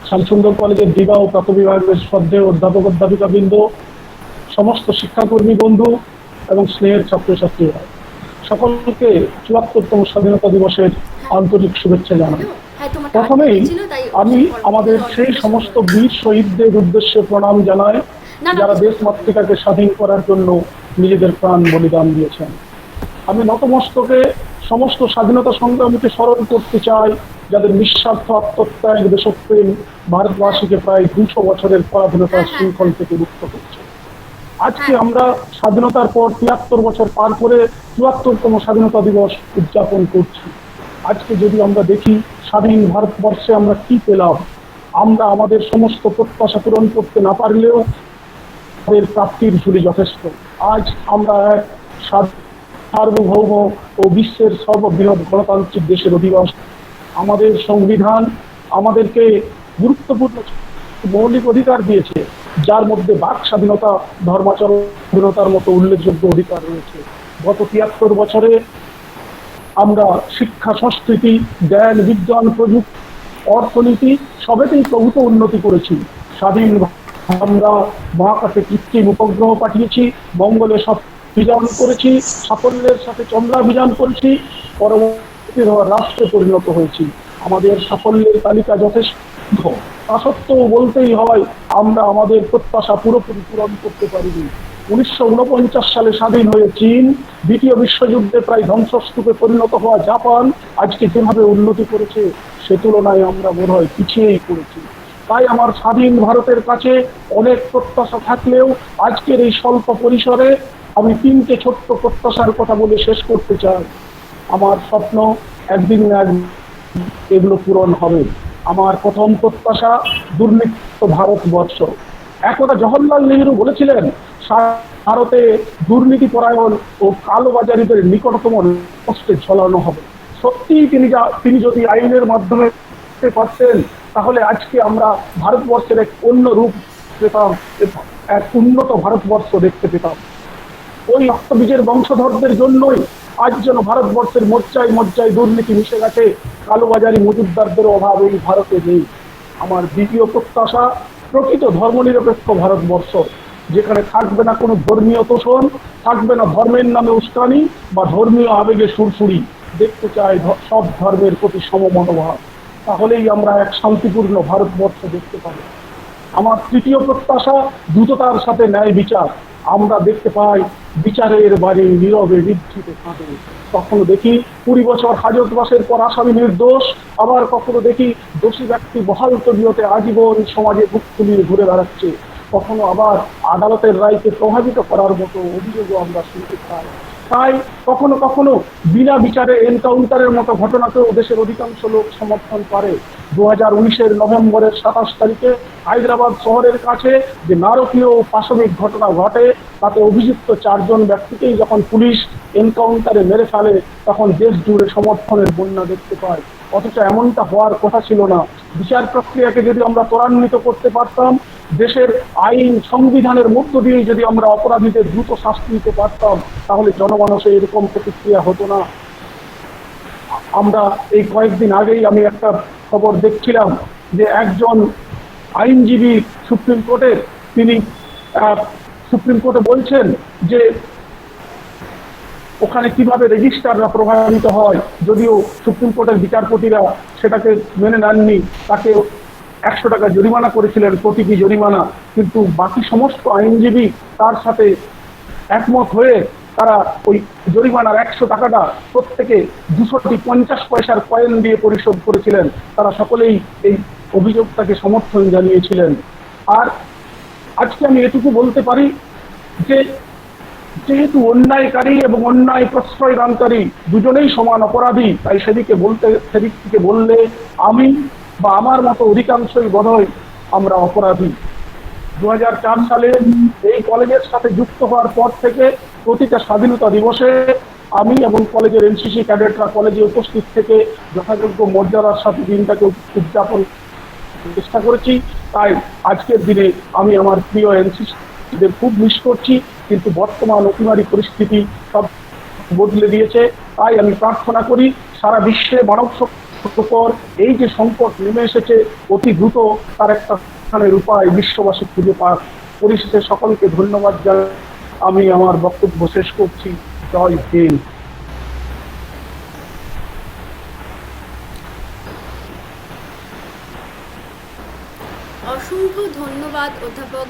শ্যামসুন্দর কলেজের দিবা ও প্রাথমিক বিভাগের শ্রদ্ধেয় অধ্যাপক অধ্যাপিকা বৃন্দ, সমস্ত শিক্ষাকর্মী বন্ধু এবং স্নেহের ছাত্রছাত্রীরা, সকলকে ৭৪তম স্বাধীনতা দিবসের আন্তরিক শুভেচ্ছা জানাই। প্রথমেই আমি আমাদের সেই সমস্ত বীর শহীদদের উদ্দেশ্যে প্রণাম জানাই যারা দেশ মাতৃকাকে স্বাধীন করার জন্য নিজেদের প্রাণ বলিদান দিয়েছেন। আমি নতমস্তকে সমস্ত স্বাধীনতা সংগ্রামীকে স্মরণ করতে চাই যাদের নিঃস্বার্থ আত্মত্যাগ দেশপ্রেম ভারতবাসীকে প্রায় ২০০ বছরের পরাধীনতার শৃঙ্খল থেকে মুক্ত করছে। আজকে আমরা স্বাধীনতার পর ৭৩ বছর পার করে ৭৪তম স্বাধীনতা দিবস উদযাপন করছি। আজকে যদি আমরা দেখি স্বাধীন ভারতবর্ষে আমরা কি পেলাম, আমরা আমাদের সমস্ত প্রত্যাশা পূরণ করতে না পারলেও আমাদের প্রাপ্তির ঝুলি যথেষ্ট। আজ আমরা এক সার্বভৌম ও বিশ্বের সর্ববৃহৎ গণতান্ত্রিক দেশের অধিবাসী। আমাদের সংবিধান আমাদেরকে গুরুত্বপূর্ণ মৌলিক অধিকার দিয়েছে, যার মধ্যে বাক স্বাধীনতা, ধর্মাচরণ স্বাধীনতার মতো উল্লেখযোগ্য অধিকার রয়েছে। গত ৭৩ বছরে আমরা শিক্ষা, সংস্কৃতি, জ্ঞান, বিজ্ঞান, প্রযুক্তি, অর্থনীতি সবেতেই প্রভূত উন্নতি করেছি। স্বাধীন আমরা মহাকাশে কৃত্রিম উপগ্রহ পাঠিয়েছি, মঙ্গলে অভিযান করেছি, সাফল্যের সাথে চন্দ্রাভিযান করেছি, পরবর্তী রাষ্ট্রে পরিণত হয়েছি। আমাদের সাফল্যের তালিকা যথেষ্ট, তা সত্ত্বেও বলতেই হয় আমরা আমাদের প্রত্যাশা পুরোপুরি পূরণ করতে পারিনি। ১৯৪৯ সালে স্বাধীন হয়ে চীন, দ্বিতীয় বিশ্বযুদ্ধে প্রায় ধ্বংসস্তূপে পরিণত হওয়া জাপান আজকে যেভাবে উন্নতি করেছে সে তুলনায় আমরা মনে হয় পিছিয়েই পড়েছি। তাই আমার স্বাধীন ভারতের কাছে অনেক প্রত্যাশা থাকলেও আজকের এই স্বল্প পরিসরে আমি ৩টে ছোট্ট প্রত্যাশার কথা বলে শেষ করতে চাই। আমার স্বপ্ন একদিন না একদিন এগুলো পূরণ হবে। আমার প্রথম প্রত্যাশা দুর্নীতিমুক্ত ভারতবর্ষ। একদা জওহরলাল নেহরু বলেছিলেন ভারতে দুর্নীতি পরায়ণ ও কালোবাজারিদের নিকটতম কষ্টে ঝলানো হবে। সত্যিই তিনি যদি আইনের মাধ্যমে পারতেন তাহলে আজকে আমরা ভারতবর্ষের এক অন্য রূপ পেতাম, এক উন্নত ভারতবর্ষ দেখতে পেতাম। ওই রক্তবীজের বংশধরদের জন্যই আজ যেন ভারতবর্ষের মজ্জায় মজ্জায় দুর্নীতি মিশে গেছে, কালোবাজারি মজুদদারদের অভাব এই ভারতে নেই। আমার দ্বিতীয় প্রত্যাশা প্রকৃত ধর্মনিরপেক্ষ ভারতবর্ষ, যেখানে থাকবে না কোনো ধর্মীয় তোষণ, থাকবে না ধর্মের নামে উস্কানি বা ধর্মীয় আবেগে সুরসুরি। দেখতে চাই সব ধর্মের প্রতি সমমনোভাব, তাহলেই আমরা এক শান্তিপূর্ণ ভারতবর্ষ দেখতে পাবো। আমার তৃতীয় প্রত্যাশা দ্রুততার সাথে ন্যায় বিচার। আমরা দেখতে পাই বিচারের বাড়ি নীরবে নিভৃত থাকে। কখনো দেখি ২০ বছর হাজতবাসের পর আসামি নির্দোষ, আবার কখনো দেখি দোষী ব্যক্তি বহাল তবিয়তে আজীবন সমাজে বুক ফুলিয়ে ঘুরে বেড়াচ্ছে। কখনো আবার আদালতের রায়কে প্রভাবিত করার মতো অভিযোগও আমরা শুনতে পাই। তাই কখনো কখনো বিনা বিচারে এনকাউন্টারের মতো ঘটনাকেও দেশের অধিকাংশ লোক সমর্থন করে। ২০১৯-এর নভেম্বরের ২৭ তারিখে হায়দ্রাবাদ শহরের কাছে যে নারকীয় ও পাশবিক ঘটনা ঘটে, তাতে অভিযুক্ত ৪ জন ব্যক্তিকেই যখন পুলিশ এনকাউন্টারে মেরে ফেলে তখন দেশ জুড়ে সমর্থনের বন্যা দেখতে পায়। অথচ এমনটা হওয়ার কথা ছিল না। বিচার প্রক্রিয়াকে যদি আমরা ত্বরান্বিত করতে পারতাম, দেশের আইন সংবিধানের মধ্য দিয়ে যদি আমরা অপরাধীদের দ্রুত শাস্তি দিতে পারতাম, তাহলে জনমানসে এরকম প্রতিক্রিয়া হতো না। আমরা এই কয়েকদিন আগেই আমি একটা খবর দেখছিলাম যে একজন আইনজীবী সুপ্রিম কোর্টের, তিনি সুপ্রিম কোর্টে বলছেন যে ওখানে কিভাবে রেজিস্ট্রাররা প্রভাবিত হয়, যদিও সুপ্রিম কোর্টের বিচারপতিরা সেটাকে মেনে নেননি। তাকে ১০০ টাকা জরিমানা করেছিলেন, প্রতিটি জরিমানা, কিন্তু বাকি সমস্ত আইনজীবী তার সাথে একমত হয়ে তারা ওই জরিমানার ১০০ টাকাটা প্রত্যেকে ২০০টি ৫০ পয়সার কয়েন দিয়ে পরিশোধ করেছিলেন। তারা সকলেই এই অভিযোগটাকে সমর্থন জানিয়েছিলেন। আর আজকে আমি এটুকু বলতে পারি যে যেহেতু অন্যায়কারী এবং অন্যায় প্রশ্রয় দানকারী দুজনেই সমান অপরাধী, তাই সেদিক থেকে বললে আমি বা আমার মতো অধিকাংশই বোধহয় আমরা অপরাধী। 2004 সালে এই কলেজের সাথে যুক্ত হওয়ার পর থেকে প্রতিটা স্বাধীনতা দিবসে আমি এবং কলেজের এনসিসি ক্যাডেটরা কলেজে উপস্থিত থেকে যথাযোগ্য মর্যাদার সাথে দিনটাকে উদযাপন চেষ্টা করেছি। তাই আজকের দিনে আমি আমার প্রিয় এনসিসিদের খুব মিস করছি, কিন্তু বর্তমান অতিমারী পরিস্থিতি সব বদলে দিয়েছে। তাই আমি প্রার্থনা করি সারা বিশ্বে মানব শক্তির উপর এই যে সংকট নেমে এসেছে অতি দ্রুত তার একটা সমাধানের উপায় বিশ্ববাসী খুঁজে পাক। পরিশেষে সকলকে ধন্যবাদ জানাই আমি আমার বক্তব্য শেষ করছি। জয় হিন্দ। অসংখ্য ধন্যবাদ অধ্যাপক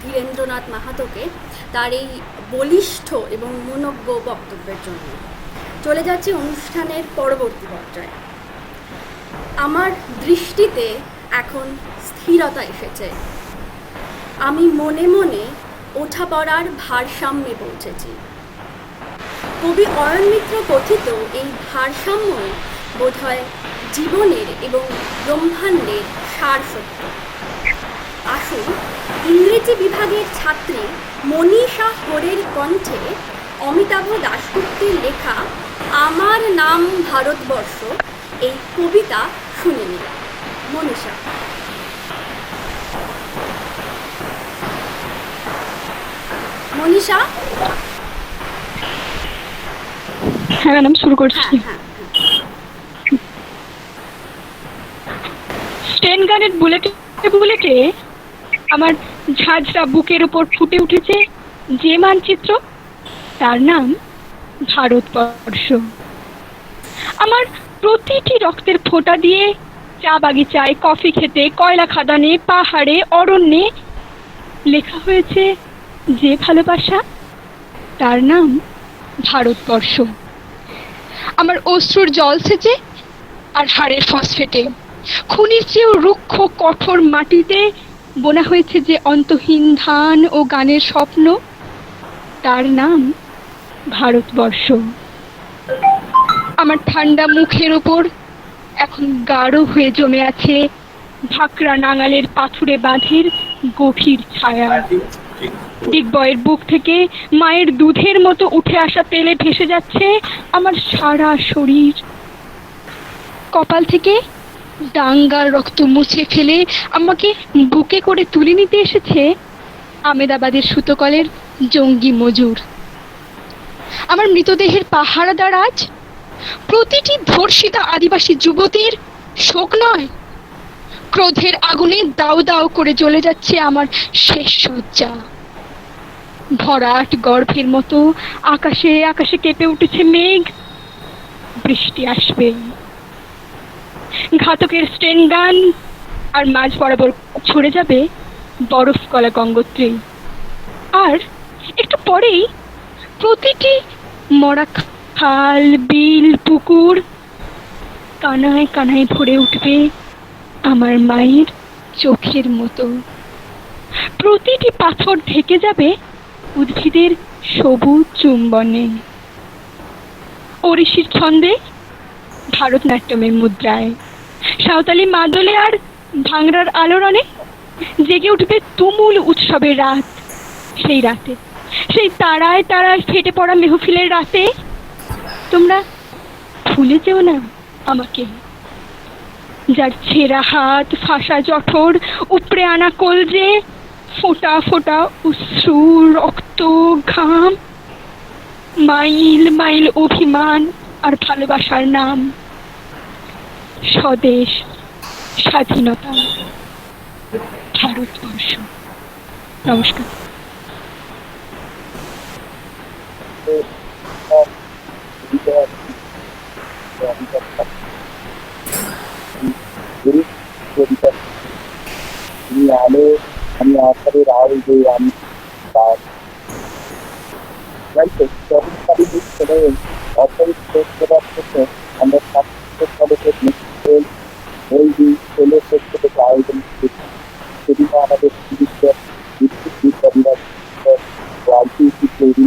ধীরেন্দ্রনাথ মাহাতোকে তার এই বলিষ্ঠ এবং মনোজ্ঞ বক্তব্যের জন্য। চলে যাচ্ছে অনুষ্ঠানের পরবর্তী পর্যায়ে। আমার দৃষ্টিতে এখন স্থিরতা এসেছে। আমি মনে মনে ওঠা পড়ার ভারসাম্যে পৌঁছেছি। কবি অয়ন মিত্র কথিত এই ভারসাম্য বোধহয় জীবনের এবং ব্রহ্মাণ্ডের সার সত্য। আসুন ইংরেজি বিভাগের ছাত্রী মনীষা হরের কণ্ঠে অমিতাভ দাশগুপ্তের লেখা আমার নাম ভারতবর্ষ এই কবিতা শুনে নিই। মনীষা। মনীষা। হ্যাঁ ম্যাডাম, শুরু করছি। স্টেন গানের বুলেটে বুলেটে আমার ঝাঁঝরা বুকের উপর ফুটে উঠেছে যে মানচিত্র, তার নাম ভারতবর্ষ। আমার প্রতিটি রক্তের ফোঁটা দিয়ে চা বাগিচায়, কফি খেতে, কয়লা খাদানে, পাহাড়ে, অরণ্যে লেখা হয়েছে যে ভালোবাসা, তার নাম ভারতবর্ষ। আমার অশ্রুর জল সেচে আর হাড়ের ফসফেটে, খুনির চেয়েও রুক্ষ কঠোর মাটিতে বোনা হয়েছে যে অন্তহীন ধান ও গানের স্বপ্ন, তার নাম ভারতবর্ষ। আমার ঠান্ডা মুখের ওপর এখন গাঢ় হয়ে জমে আছে ভাকরা নাঙালের পাথুরে বাঁধের গভীর ছায়া। দিগ্বয়ের বুক থেকে মায়ের দুধের মতো উঠে আসা তেলে ভেসে যাচ্ছে আমার সারা শরীর। কপাল থেকে দাঙ্গার রক্ত মুছে ফেলে আমাকে বুকে করে তুলে নিতে এসেছে আমেদাবাদের সুতোকলের জঙ্গি মজুর। আমার মৃতদেহের পাহারাদার আজ প্রতিটি ধর্ষিতা আদিবাসী যুবতীর শোক নয়, ক্রোধের আগুনে দাউ দাউ করে জ্বলে যাচ্ছে আমার শেষ সজ্জা। ভরাট গর্ভের মতো আকাশে আকাশে কেঁপে উঠেছে মেঘ, বৃষ্টি আসবে। ঘাতকের স্টেন গান আর মাঝ বরাবর ছড়ে যাবে বরফ কলা গঙ্গোত্রী। আর একটু পরেই প্রতিটি মরা খাল, বিল, পুকুর কানায় কানায় ভরে উঠবে আমার মায়ের চোখের মতো। প্রতিটি পাথর ঢেকে যাবে উদ্ভিদের সবুজ চুম্বনে। ওড়িশির ছন্দে, ভারতনাট্যমের মুদ্রায়, সাঁওতালি মাদলে আর ভাংড়ার আলোড়নে জেগে উঠবে তুমুল উৎসবের রাত। সেই রাতে, সেই তারায় তারায় ফেটে পড়া মেহফিলের রাতে তোমরা ভুলে যেও না আমাকে, যার ছেঁড়া হাত, ফাঁসা জঠর, উপড়ে আনা কলজে, ফোঁটা ফোঁটা অশ্রু, রক্ত, ঘাম, মাইল মাইল অভিমান আর ভালোবাসার নাম স্বদেশ, স্বাধীনতা, ভারতবর্ষ। নমস্কার। তুমি আলো, আমি আষাঢ়ের আল যে আমি যাই হোক তখনকালীন সময়ে অপরিত আমরা স্বাস্থ্য কলেজের মিছিল ওই দিন ষোলো থেকে আয়োজন করেছি। সেদিনও আমাদের চিকিৎসক বিদ্যুৎ বিভাগ রাজনীতি তৈরি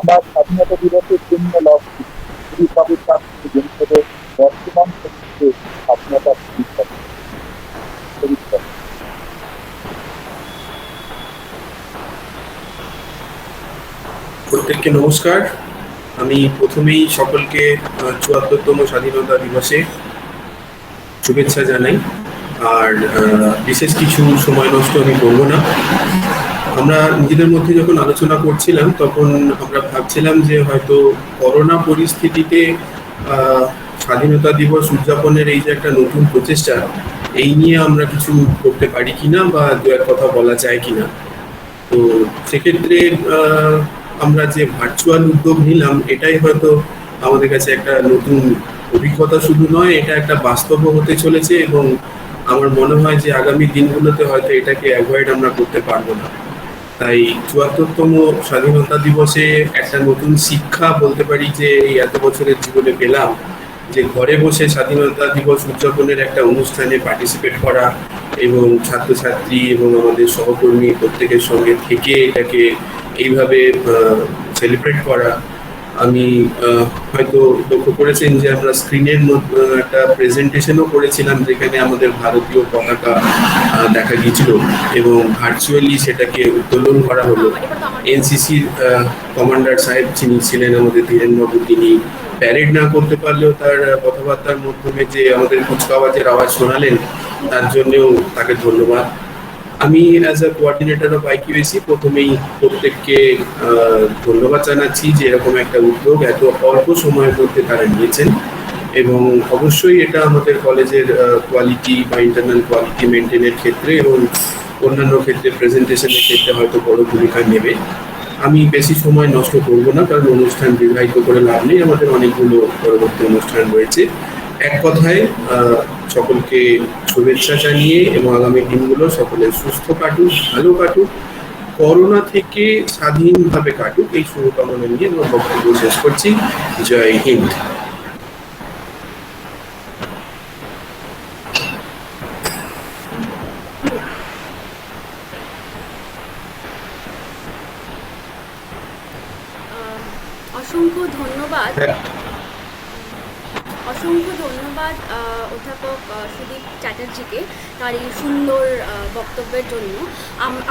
আমরা স্বাধীনতা দিবসের জন্য লক্ষ্য বিপ্লবের কাছে জনপদে বর্তমান সমস্ত স্বাধীনতার চরিত্র। প্রত্যেককে নমস্কার। আমি প্রথমেই সকলকে ৭৪তম স্বাধীনতা দিবসে শুভেচ্ছা জানাই। আর বিশেষ কিছু সময় নষ্ট আমি করব না। আমরা নিজেদের মধ্যে যখন আলোচনা করছিলাম তখন আমরা ভাবছিলাম যে হয়তো করোনা পরিস্থিতিতে স্বাধীনতা দিবস উদযাপনের এই যে একটা নতুন প্রচেষ্টা, এই নিয়ে আমরা কিছু করতে পারি কিনা বা দু এক কথা বলা যায় কিনা। তো সেক্ষেত্রে আমরা যে ভার্চুয়াল উদ্যোগ নিলাম, এটাই হয়তো আমাদের কাছে একটা নতুন অভিজ্ঞতা শুধু নয়, এটা একটা বাস্তবও হতে চলেছে এবং আমার মনে হয় যে আগামী দিনগুলোতে হয়তো এটাকে অ্যাভয়েড আমরা করতে পারবো না। তাই ৭৪তম স্বাধীনতা দিবসে একটা নতুন শিক্ষা বলতে পারি যে এই এত বছরের জীবনে পেলাম, যে ঘরে বসে স্বাধীনতা দিবস উদযাপনের একটা অনুষ্ঠানে পার্টিসিপেট করা এবং ছাত্রছাত্রী এবং আমাদের সহকর্মী প্রত্যেকের সঙ্গে থেকে এটাকে এইভাবে সেলিব্রেট করা। আমি হয়তো লক্ষ্য করেছেন যে আমরা স্ক্রিনের একটা প্রেজেন্টেশনও করেছিলাম যেখানে আমাদের ভারতীয় পতাকা দেখা গিয়েছিল এবং ভার্চুয়ালি সেটাকে উত্তোলন করা হলো। এনসিসির কমান্ডার সাহেব যিনি ছিলেন আমাদের ধীরেনবাবু, তিনি প্যারেড না করতে পারলেও তার কথাবার্তার মাধ্যমে যে আমাদের কুচকাওয়াজের আওয়াজ শোনালেন, তার জন্যও তাকে ধন্যবাদ। আমি as a coordinator of IQAC প্রথমেই প্রত্যেককে ধন্যবাদ জানাচ্ছি যে এরকম একটা উদ্যোগ এত অল্প সময়ের মধ্যে তারা নিয়েছেন এবং অবশ্যই এটা আমাদের কলেজের কোয়ালিটি বা ইন্টারনাল কোয়ালিটি মেনটেনের ক্ষেত্রে এবং অন্যান্য ক্ষেত্রে প্রেজেন্টেশনের ক্ষেত্রে হয়তো বড় ভূমিকা নেবে। আমি বেশি সময় নষ্ট করব না, কারণ অনুষ্ঠান দীর্ঘায়িত করে লাভ নেই, আমাদের অনেকগুলো পরবর্তী অনুষ্ঠান রয়েছে। এক কথায় সকলকে শুভেচ্ছা জানিয়ে এবং আগামী দিনগুলো সকলের সুস্থ কাটুক, ভালো কাটুক, করোনা থেকে স্বাধীনভাবে কাটুক, এই শুভকামনা নিয়ে আমার বক্তব্য শেষ করছি। জয় হিন্দ। অসংখ্য ধন্যবাদ অধ্যাপক সুদীপ চ্যাটার্জিকে তার এই সুন্দর বক্তব্যের জন্য।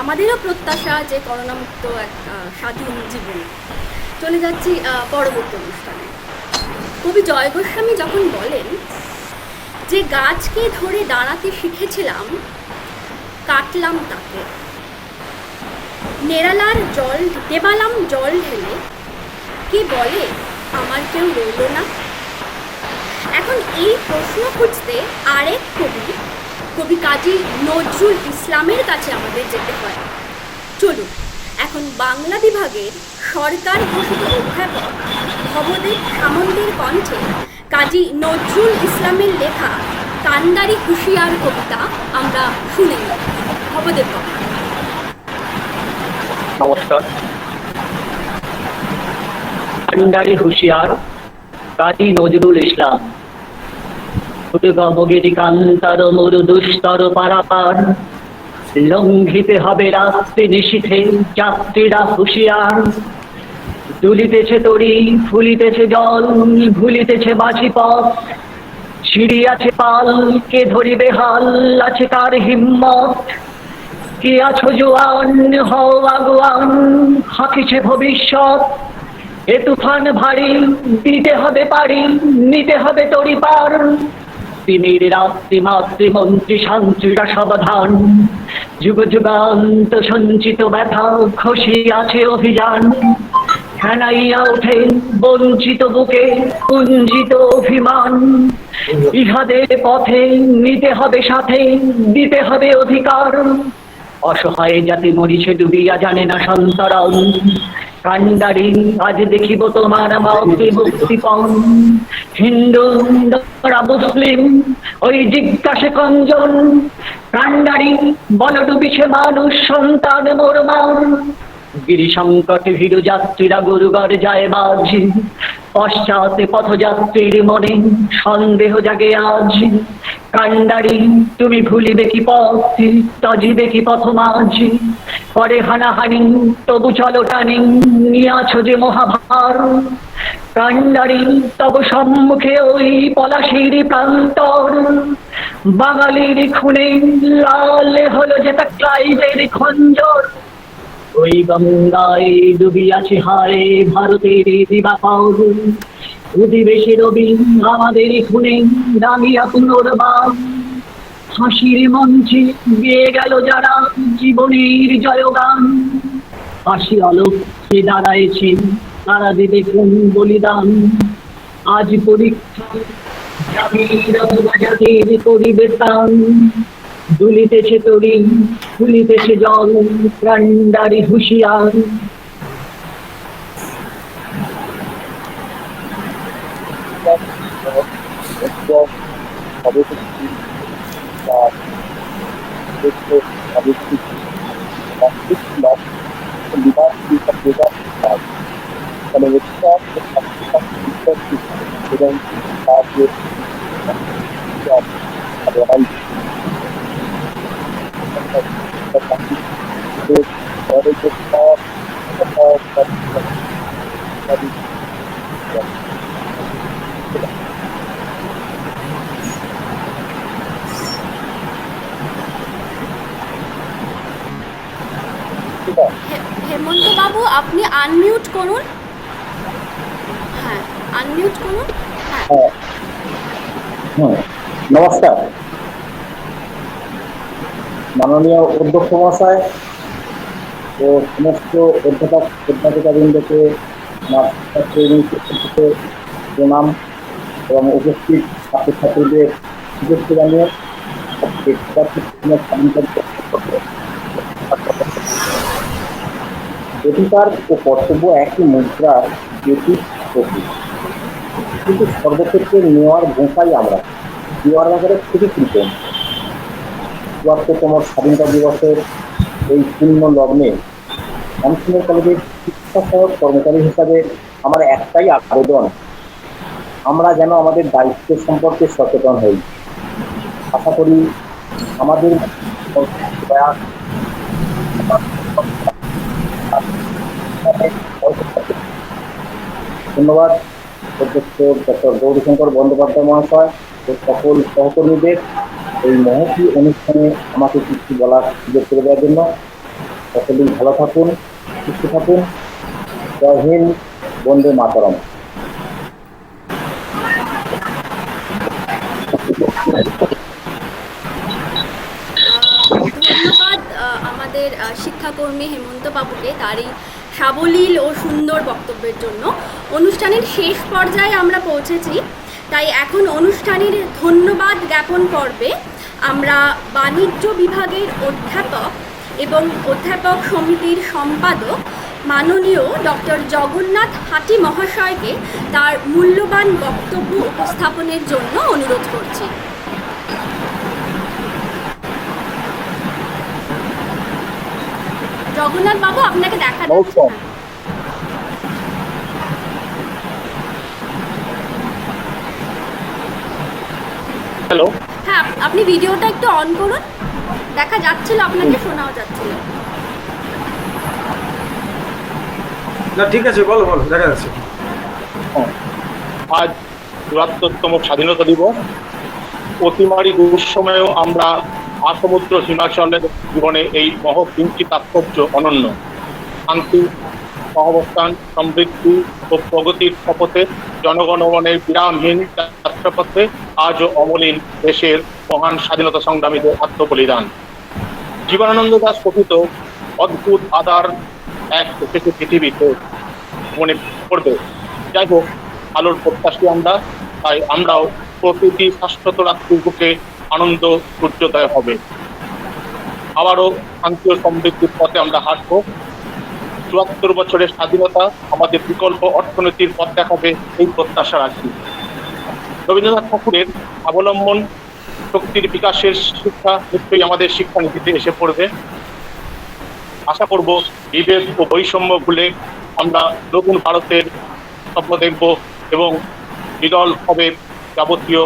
আমাদেরও প্রত্যাশা যে করোনামুক্ত এক স্বাধীন জীবন। চলে যাচ্ছি পরবর্তী অনুষ্ঠানে। কবি জয় গোস্বামী যখন বলেন যে গাছকে ধরে দাঁড়াতে শিখেছিলাম, কাটলাম তাকে, নেড়ালার জল দেবালাম জল ঢেলে, কে বলে আমার কেউ রইল না। এখন এই প্রশ্ন খুঁজতে আরেক কবি কাজী নজরুল ইসলামের কাছে আমাদের যেতে হয়। চলুন এখন বাংলা বিভাগের সরকার ঘোষিত অধ্যাপক ভবদেব সামন্তের কণ্ঠে কাজী নজরুল ইসলামের লেখা কান্ডারি হুঁশিয়ার কবিতা আমরা শুনে নিই। ভবদেব, নমস্কার। কান্ডারি হুঁশিয়ার, কাজী নজরুল ইসলাম। কান্তার মরু দুস্তর পারাপার, লঙ্ঘিতে হবে রাত্রি নিশীথে যাত্রীরা হুঁশিয়ার। দুলিতেছে তরি, ফুলিতেছে জল, ভুলিতেছে বাজি পথ, ছিড়িয়াছে পাল, কে ধরিবে হাল, আছে কার হিম্মত। কে আছো জোয়ান, হও আগুয়ান, হাঁকিছে ভবিষ্যৎ। এ তুফান ভারী, দিতে হবে পারি, নিতে হবে তরি পার। তিমির রাত্রি মাতৃমন্ত্রী শান্তিরা সাবধান, যুগ যুগান্ত সঞ্চিত ব্যথা খসি আছে অভিযান। খেনাইয়া ওঠে বঞ্চিত বুকে কুঞ্জিত অভিমান, ইহাদের পথে নিতে হবে সাথে, দিতে হবে অধিকার। অসহায় জাতি মরিছে ডুবিয়া, জানে না সন্তরণ। কান্ডারি আজ দেখিব তোমার মাতৃ মুক্তিপণ। হিন্দু মুসলিম ওই জিজ্ঞাসে কঞ্জন, কান্ডারি বল ডুবিছে মানুষ সন্তান মোর মান। গিরি সংকট ভীরু যাত্রীরা গুরুগর যায় বাজি, পশ্চাতে পথযাত্রীর মনে সন্দেহ জাগে আজ। কান্ডারি তুমি ভুলিবে কি পথ, তজিবে কি পথ মাঝ। পরে হানাহানি তবু চলো টানি, নিয়ে আছো যে মহাভার। কান্ডারি তব সম্মুখে ওই পলাশির প্রান্তর, বাঙালির খুনে লাল হলো যে তা ক্লাইভের খঞ্জর। ওই গঙ্গায় ডুবিয়াছে হায় ভারতের দিবাকর, অধিবেশে রবি আমাদের খুনে রাঙিয়া পুনর্বার। হাসির মঞ্চে গেয়ে গেল যারা জীবনের জয়গান, হাসি আলোকে দাঁড়াইছে তারা দেবে কোন বলিদান। আজ পরীক্ষা জাতির করিবে তান, দুলিতেছে তরি ফুলিতেছে জল, কান্ডারি হুঁশিয়ার। হেমন্ত বাবু আপনি আনমিউট করুন। হ্যাঁ, আনমিউট করুন। হ্যাঁ, নমস্কার মাননীয় অধ্যক্ষ মহাশয় ও সমস্ত অধ্যাপিকাবৃন্দকে প্রণাম এবং উপস্থিত ছাত্রছাত্রীদের শুভেচ্ছা জানিয়ে অধিকার ও কর্তব্য একই মুদ্রার প্রতীক প্রতীক, কিন্তু সর্বক্ষেত্রে নেওয়ার ভূমিকাই আমরা দেওয়ার ব্যাপারে খুবই কৃতজ্ঞ। ৭৪তম স্বাধীনতা দিবসের এই পূর্ণ লগ্নে রামচন্দ্র কলেজের শিক্ষা সহায়ক কর্মচারী হিসাবে আমার একটাই আবেদন, আমরা যেন আমাদের দায়িত্বের সম্পর্কে সচেতন হই। আশা করি আমাদের ধন্যবাদ অধ্যক্ষ ডক্টর গৌরীশঙ্কর বন্দ্যোপাধ্যায় মহাশয় ও সকল সহকর্মীদের এই মহতী অনুষ্ঠানে আমাকে কিছু বলার সুযোগ করে দেওয়ার জন্য। সকলেই ভালো থাকুন, সুস্থ থাকুন। জয় হিন্দ, বন্দে মাতরম। ধন্যবাদ আমাদের শিক্ষাকর্মী হেমন্ত বাবুকে তার এই সাবলীল ও সুন্দর বক্তব্যের জন্য। অনুষ্ঠানের শেষ পর্যায়ে আমরা পৌঁছেছি, তাই এখন অনুষ্ঠানের ধন্যবাদ জ্ঞাপন পর্বে আমরা বাণিজ্য বিভাগের অধ্যাপক এবং অধ্যাপক সমিতির সম্পাদক মাননীয় ডক্টর জগন্নাথ হাটি মহাশয়কে তার মূল্যবান বক্তব্য উপস্থাপনের জন্য অনুরোধ করছি। জগন্নাথ বাবু, আপনাকে দেখা যাচ্ছে। হ্যালো, হ্যাঁ, আপনি ভিডিওটা একটু অন করুন। দেখা যাচ্ছিল, আপনাকে শোনাও যাচ্ছিল। না ঠিক আছে, বলো বলো, দেখা যাচ্ছে। আজ ৭৪তম স্বাধীনতা দিবস। অতিমারি দুঃসময়েও আমরা আসমুদ্র হিমাচলের জীবনে এই মহৎ দিনটি তাৎপর্য অনন্য। শান্তি, সহাবস্থান, সমৃদ্ধি ও প্রগতির শপথে জনগণমনের বিরামহীন যাত্রাপথে আজও অমলিন দেশের মহান স্বাধীনতা সংগ্রামীদের আত্মবলিদান। জীবনানন্দ দাশ কথিত অদ্ভুত আদার এক দেশে পৃথিবীতে মনে পড়বে। যাই হোক, আলোর প্রত্যাশী আমরা, তাই আমরাও প্রকৃতি শাশ্বত রাত্রির বুকে আনন্দ সূর্যোদয় হবে। আবারও শান্তি ও সমৃদ্ধির পথে আমরা হাঁটবো। ৭৪ বছরের স্বাধীনতা আমাদের বিকল্প অর্থনীতির পথ দেখাবে, এই প্রত্যাশা রাখি। রবীন্দ্রনাথ ঠাকুরের অবলম্বন শক্তির বিকাশের শিক্ষা নিশ্চয়ই আমাদের শিক্ষানীতিতে এসে পড়বে। আশা করব বিভেদ ও বৈষম্য ভুলে আমরা নতুন ভারতের স্বপ্ন দেখব এবং বিরল হবে যাবতীয়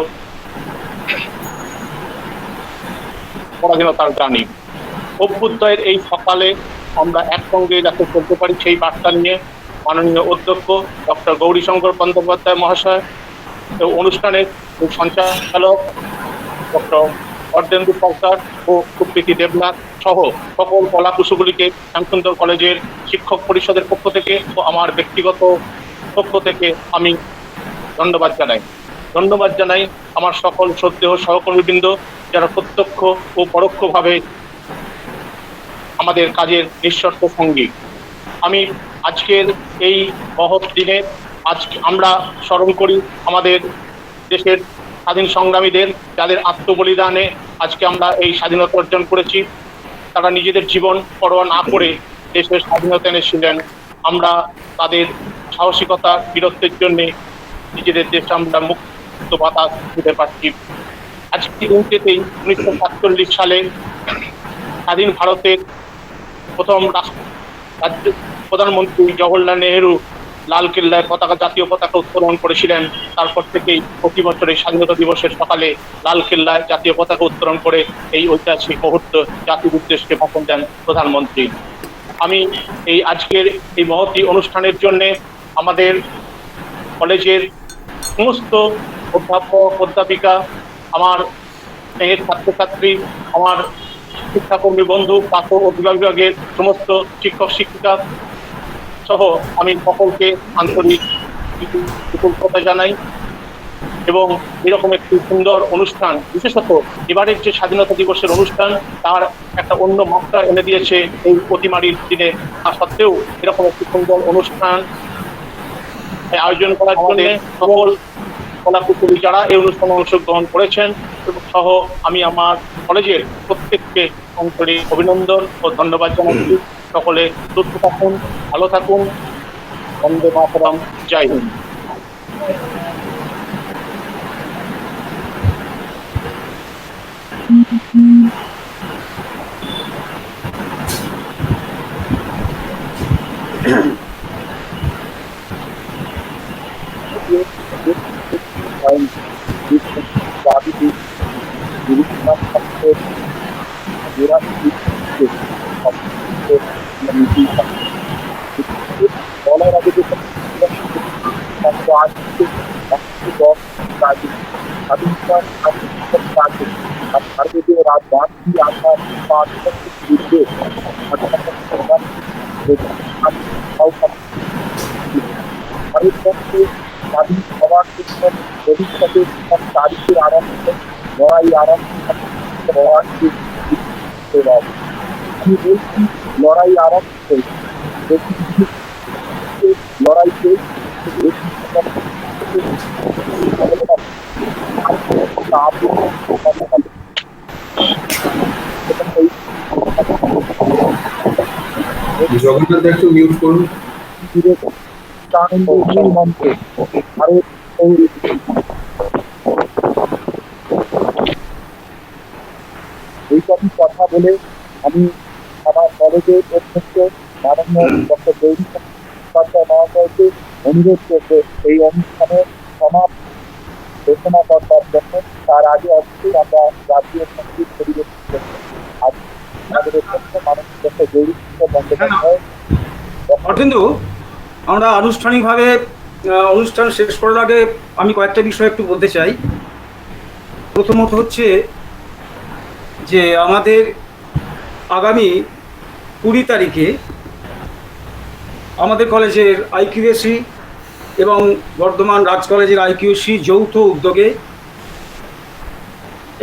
পরাধীনতার জানি। অভ্যুদয়ের এই সকালে আমরা একসঙ্গে যাতে চলতে পারি সেই বার্তা নিয়ে মাননীয় অধ্যক্ষ ডক্টর গৌরীশঙ্কর বন্দ্যোপাধ্যায় মহাশয় অনুষ্ঠানের সঞ্চালক ডক্টর অর্ধেন্দু সরকার ও সুপ্রীতি দেবনাথ সহ সকল কলাকুশলীকে শ্যামসুন্দর কলেজের শিক্ষক পরিষদের পক্ষ থেকে ও আমার ব্যক্তিগত পক্ষ থেকে আমি ধন্যবাদ জানাই আমার সকল শ্রদ্ধেয় সহকর্মীবৃন্দ যারা প্রত্যক্ষ ও পরোক্ষভাবে আমাদের কাজের নিঃশর্ত সঙ্গী। আমি আজকের এই মহৎ দিনে আমরা স্মরণ করি আমাদের দেশের স্বাধীন সংগ্রামীদের, যাদের আত্মবলিদানে আজকে আমরা এই স্বাধীনতা অর্জন করেছি। তারা নিজেদের জীবন পরোয়া না করে দেশের স্বাধীনতা এনেছিলেন। আমরা তাদের সাহসিকতা বীরত্বের জন্য নিজেদের দেশে আমরা মুক্ত বাতাস দিতে পারছি। আজকে দিনটিতেই 1947 সালে স্বাধীন ভারতের প্রথম প্রধানমন্ত্রী জওহরলাল নেহেরু লালকেল্লায় জাতীয় পতাকা উত্তোলন করেছিলেন। তারপর থেকেই প্রতি বছরের স্বাধীনতা দিবসের সকালে লালকেল্লায় জাতীয় পতাকা উত্তোলন করে এই ঐতিহাসিক মুহূর্ত জাতির উদ্দেশ্যে ভাষণ দেন প্রধানমন্ত্রী। আমি এই আজকের এই মহতী অনুষ্ঠানের জন্য আমাদের কলেজের সমস্ত অধ্যাপক অধ্যাপিকা, আমার স্নেহের ছাত্রছাত্রী, আমার শিক্ষাকর্মী বন্ধু, প্রাথমিক অভিভাবকের সমস্ত শিক্ষক শিক্ষিকা সহ আমি সকলকে আন্তরিক কৃতজ্ঞতা জানাই। এবং এরকম একটি সুন্দর অনুষ্ঠান, বিশেষত এবারের যে স্বাধীনতা দিবসের অনুষ্ঠান, তার একটা অন্য মাত্রা এনে দিয়েছে এই অতিমারির দিনে। তা সত্ত্বেও এরকম একটি সুন্দর অনুষ্ঠান আয়োজন করার জন্য সকল কলাকুশলী যারা এই অনুষ্ঠানে অংশগ্রহণ করেছেন সহ আমি আমার কলেজের প্রত্যেককে আন্তরিক অভিনন্দন ও ধন্যবাদ জানাচ্ছি। সকলে সুস্থ থাকুন, ভালো থাকুন। বন্দে মাতরম, জয় হিন্দ। বলার আগে যে ভারতীয় রাজবাসী আসার যুদ্ধে ভারতবর্ষে স্বাধীন হওয়ার জন্য ভবিষ্যতে তারিখের আরম্ভ লড়াই আরম্ভ হওয়ার আমি বলছি লড়াই আরম্ভ করেছি। লড়াইতে জগন্নাথ একটু মিউট করুন। মন্ত্রে ভারত এইসবই কথা বলে আমি আমার কলেজের অধ্যক্ষ মাননীয় ডক্টর গৌরীশঙ্কর মহাশয়কে অনুরোধ করবো এই অনুষ্ঠানের সমাপ্ত ঘোষণা করবার জন্য। তার আগে অবশ্যই আমরা জাতীয় সঙ্গীত পরিবেশন করবো। আজ আমাদের অধ্যক্ষ মাননীয় ডক্টর গৌরীশঙ্কর বন্দ্যোপাধ্যায়। অর্ধেন্দু, আমরা আনুষ্ঠানিকভাবে অনুষ্ঠান শেষ করার আগে আমি কয়েকটা বিষয় একটু বলতে চাই। প্রথমত হচ্ছে যে আমাদের আগামী 20 তারিখে আমাদের কলেজের আইকিউএসি এবং বর্ধমান রাজ কলেজের আইকিউএসি যৌথ উদ্যোগে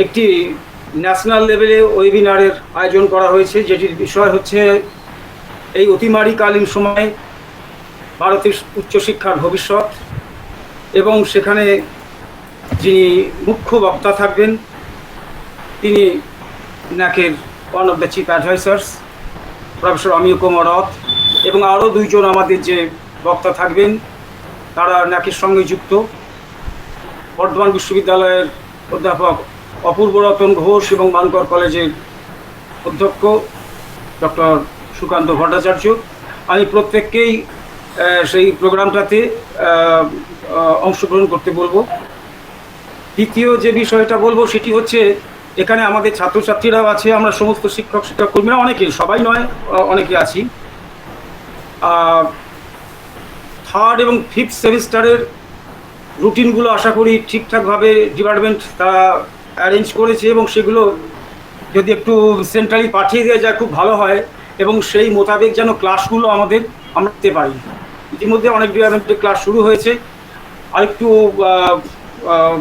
একটি ন্যাশনাল লেভেলে ওয়েবিনারের আয়োজন করা হয়েছে, যেটির বিষয় হচ্ছে এই অতিমারিকালীন সময়ে ভারতের উচ্চশিক্ষার ভবিষ্যৎ। এবং সেখানে যিনি মুখ্য বক্তা থাকবেন তিনি ন্যাকের one of the chief advisers professor Amiya Kumar Rath, এবং আরও 2 জন আমাদের যে বক্তা থাকবেন তারা ন্যাকের সঙ্গে যুক্ত। বর্ধমান বিশ্ববিদ্যালয়ের অধ্যাপক অপূর্ব রতন ঘোষ এবং মানকর কলেজের অধ্যক্ষ ডক্টর সুকান্ত ভট্টাচার্য। আমি প্রত্যেককেই সেই প্রোগ্রামটাতে অংশগ্রহণ করতে বলবো। দ্বিতীয় যে বিষয়টা বলবো সেটি হচ্ছে এখানে আমাদের ছাত্রছাত্রীরাও আছে, আমরা সমস্ত শিক্ষক শিক্ষাকর্মীরা অনেকে, সবাই নয় অনেকে আছি। থার্ড এবং ফিফথ সেমিস্টারের রুটিনগুলো আশা করি ঠিকঠাকভাবে ডিপার্টমেন্ট তারা অ্যারেঞ্জ করেছে এবং সেগুলো যদি একটু সেন্ট্রালি পাঠিয়ে দেওয়া যায় খুব ভালো হয় এবং সেই মোতাবেক যেন ক্লাসগুলো আমরা দিতে পারি। ইতিমধ্যে অনেক ডিপার্টমেন্টে ক্লাস শুরু হয়েছে, আরেকটু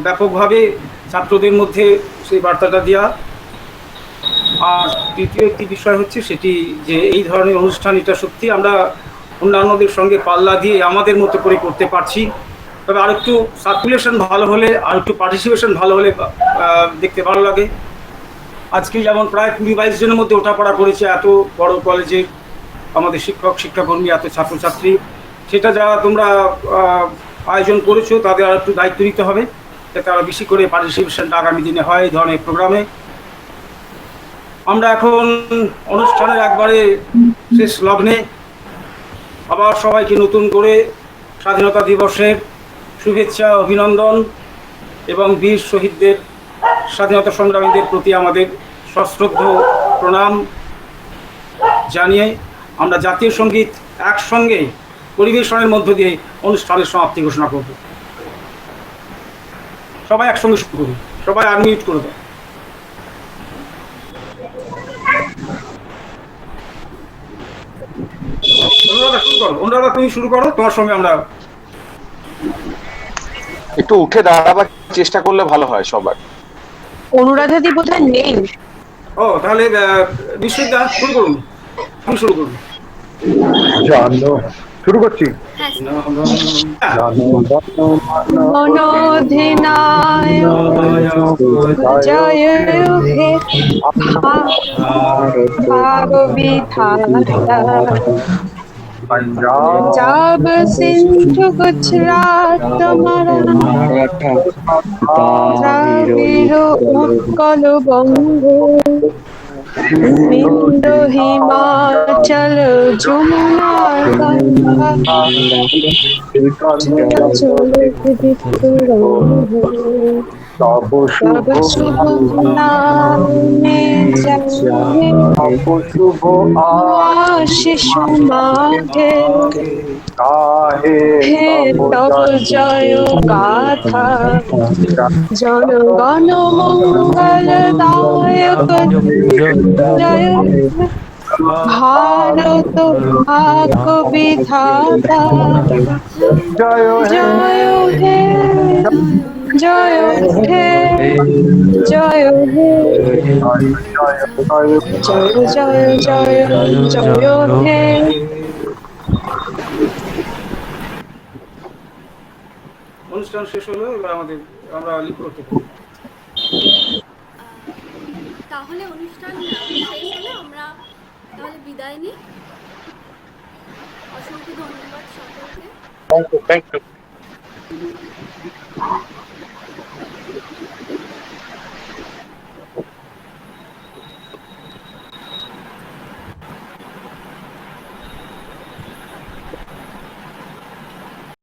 ব্যাপকভাবে ছাত্রদের মধ্যে সেই বার্তাটা দেওয়া। আর তৃতীয় একটি বিষয় হচ্ছে সেটি যে এই ধরনের অনুষ্ঠান এটা সত্যি আমরা অন্যান্যদের সঙ্গে পাল্লা দিয়ে আমাদের মতো করে করতে পারছি, তবে আরেকটু সার্কুলেশন ভালো হলে আর একটু পার্টিসিপেশন ভালো হলে দেখতে ভালো লাগে। আজকে যেমন প্রায় 20-22 জনের মধ্যে ওঠাপড়া করেছে এত বড় কলেজে আমাদের শিক্ষক শিক্ষাকর্মী, এত ছাত্রছাত্রী, সেটা যারা তোমরা আয়োজন করেছো তাদের আর একটু দায়িত্ব নিতে হবে যাতে আরও বেশি করে পার্টিসিপেশনটা আগামী দিনে হয় এই ধরনের প্রোগ্রামে। আমরা এখন অনুষ্ঠানের একবারে শেষ লগ্নে, আবার সবাইকে নতুন করে স্বাধীনতা দিবসের শুভেচ্ছা, অভিনন্দন এবং বীর শহীদদের, স্বাধীনতা সংগ্রামীদের প্রতি আমাদের সশ্রদ্ধ প্রণাম জানিয়ে আমরা জাতীয় সঙ্গীত একসঙ্গে পরিবেশনের মধ্য দিয়ে অনুষ্ঠানের সমাপ্তি ঘোষণা করব। সবাই একসঙ্গে শুরু করি, সবাই আনমিউট করে দেয়। অনুরাধা শুরু করো, অনুরাধা তুমি শুরু করো, তোমার সঙ্গে আমরা একটু উঠে দাঁড়াবার চেষ্টা করলে ভালো হয় সবার। অনুরাধাদি বোধহয় নেই। ও তাহলে বিশ্বজিৎ শুরু করুন, তুমি শুরু করুন। শুরু করছি। মনোধিনায় জয় হে ভাগবিধাতা, पंजाब सिंध गुजरात मराठा द्राविड़ उत्कल बंग सिंधु हिमाचल যমুনা গঙ্গা तब शुभ नामे जाए आशीष मांगे हे तब जय गाथा जनगण मंगल दायक जय भारत भाग विधाता जय जय हे जय हे जय हे जय जय जय जय हे। অনুষ্ঠান শেষ হলো, এবার আমরা লিপ করতে পারি। তাহলে অনুষ্ঠান শেষ হলো, আমরা তাহলে বিদায় নিই। অসংখ্য ধন্যবাদ সকলকে। Thank you.